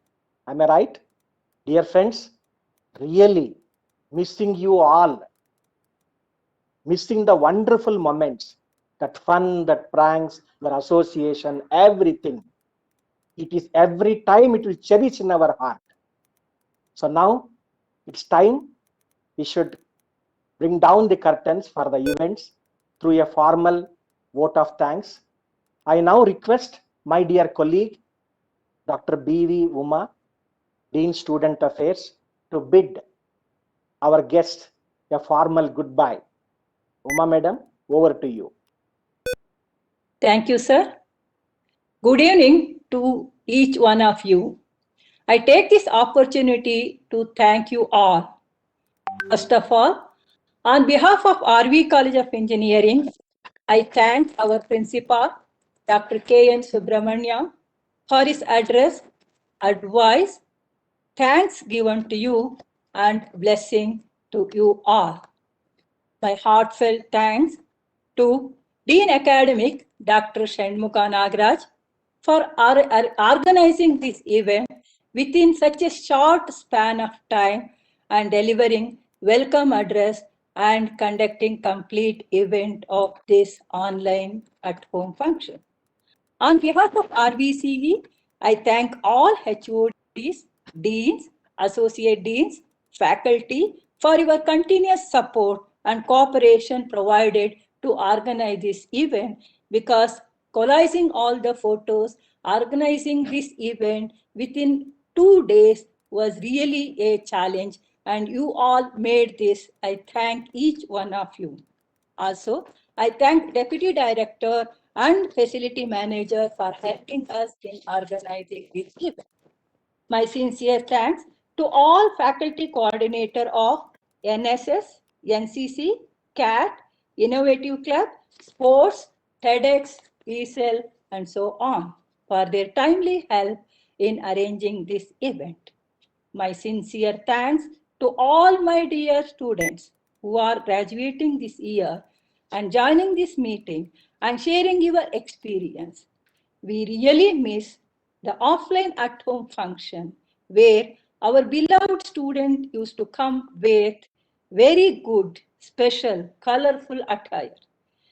Am I right? Dear friends, really missing you all, missing the wonderful moments, that fun, that pranks, your association, everything. It is every time it will cherish in our heart. So now it's time we should bring down the curtains for the events through a formal vote of thanks. I now request my dear colleague, Dr. B.V. Uma, Dean Student Affairs, to bid our guest a formal goodbye. Uma Madam, over to you. Thank you, sir. Good evening to each one of you. I take this opportunity to thank you all. First of all, on behalf of RV College of Engineering, I thank our principal, Dr. K.N. Subramania, for his address, advice, thanks given to you, and blessing to you all. My heartfelt thanks to Dean Academic, Dr. Shanmukha Nagraj, for organizing this event within such a short span of time and delivering welcome address and conducting complete event of this online at-home function. On behalf of RVCE, I thank all HODs, deans, associate deans, faculty for your continuous support and cooperation provided to organize this event, because collating all the photos, organizing this event within 2 days was really a challenge, and you all made this. I thank each one of you. Also, I thank Deputy Director and Facility Manager for helping us in organizing this event. My sincere thanks to all faculty coordinator of NSS, NCC, CAT, Innovative Club, Sports, TEDx, ESL, and so on for their timely help in arranging this event. My sincere thanks to all my dear students who are graduating this year and joining this meeting and sharing your experience. We really miss the offline at-home function where our beloved student used to come with very good, special, colorful attire.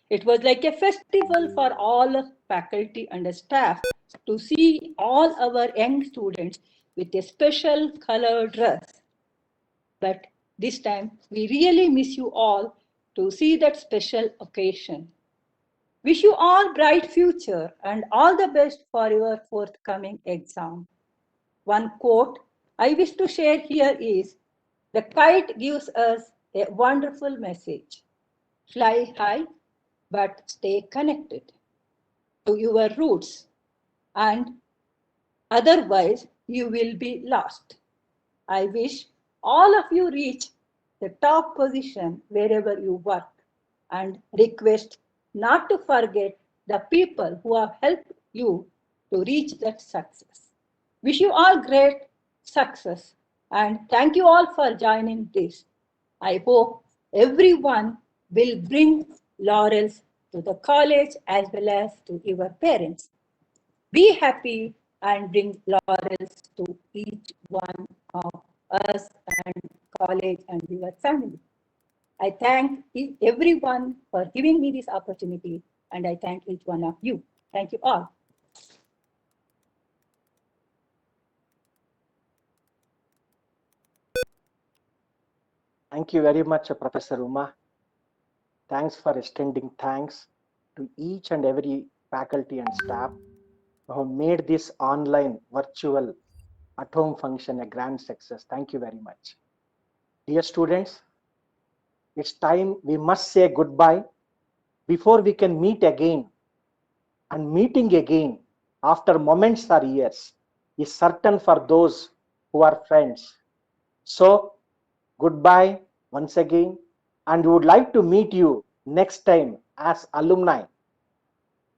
It was like a festival for all faculty and staff to see all our young students with a special colored dress. But this time, we really miss you all to see that special occasion. Wish you all bright future and all the best for your forthcoming exam. One quote I wish to share here is, the kite gives us a wonderful message. Fly high, but stay connected to your roots, and otherwise you will be lost. I wish all of you reach the top position wherever you work, and request not to forget the people who have helped you to reach that success. Wish you all great success, and thank you all for joining this. I hope everyone will bring laurels to the college as well as to your parents. Be happy and bring laurels to each one of us and college and your family. I thank everyone for giving me this opportunity, and I thank each one of you. Thank you all. Thank you very much, Professor Uma. Thanks for extending thanks to each and every faculty and staff who have made this online virtual at-home function a grand success. Thank you very much. Dear students, it's time we must say goodbye before we can meet again. And meeting again after moments or years is certain for those who are friends. So, goodbye once again, and we would like to meet you next time as alumni.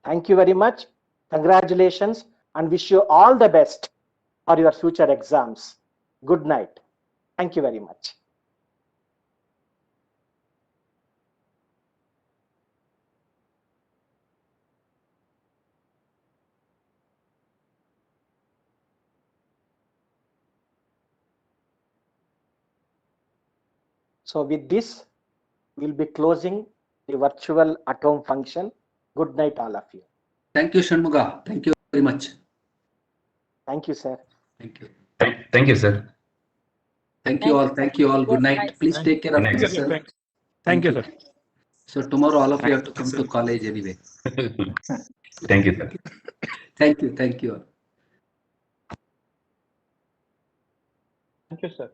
Thank you very much. Congratulations, and wish you all the best for your future exams. Good night. Thank you very much. So with this, we'll be closing the virtual at-home function. Good night, all of you. Thank you, Shanmuga. Thank you very much. Thank you, sir. Thank you. Thank you, sir. Thank you all. Thank you all. Good night. Please take care of Good night. yourself. Thank you, sir. So tomorrow all of you have to come to college anyway. Thank you, sir. Thank you. Thank you all. Thank you, sir.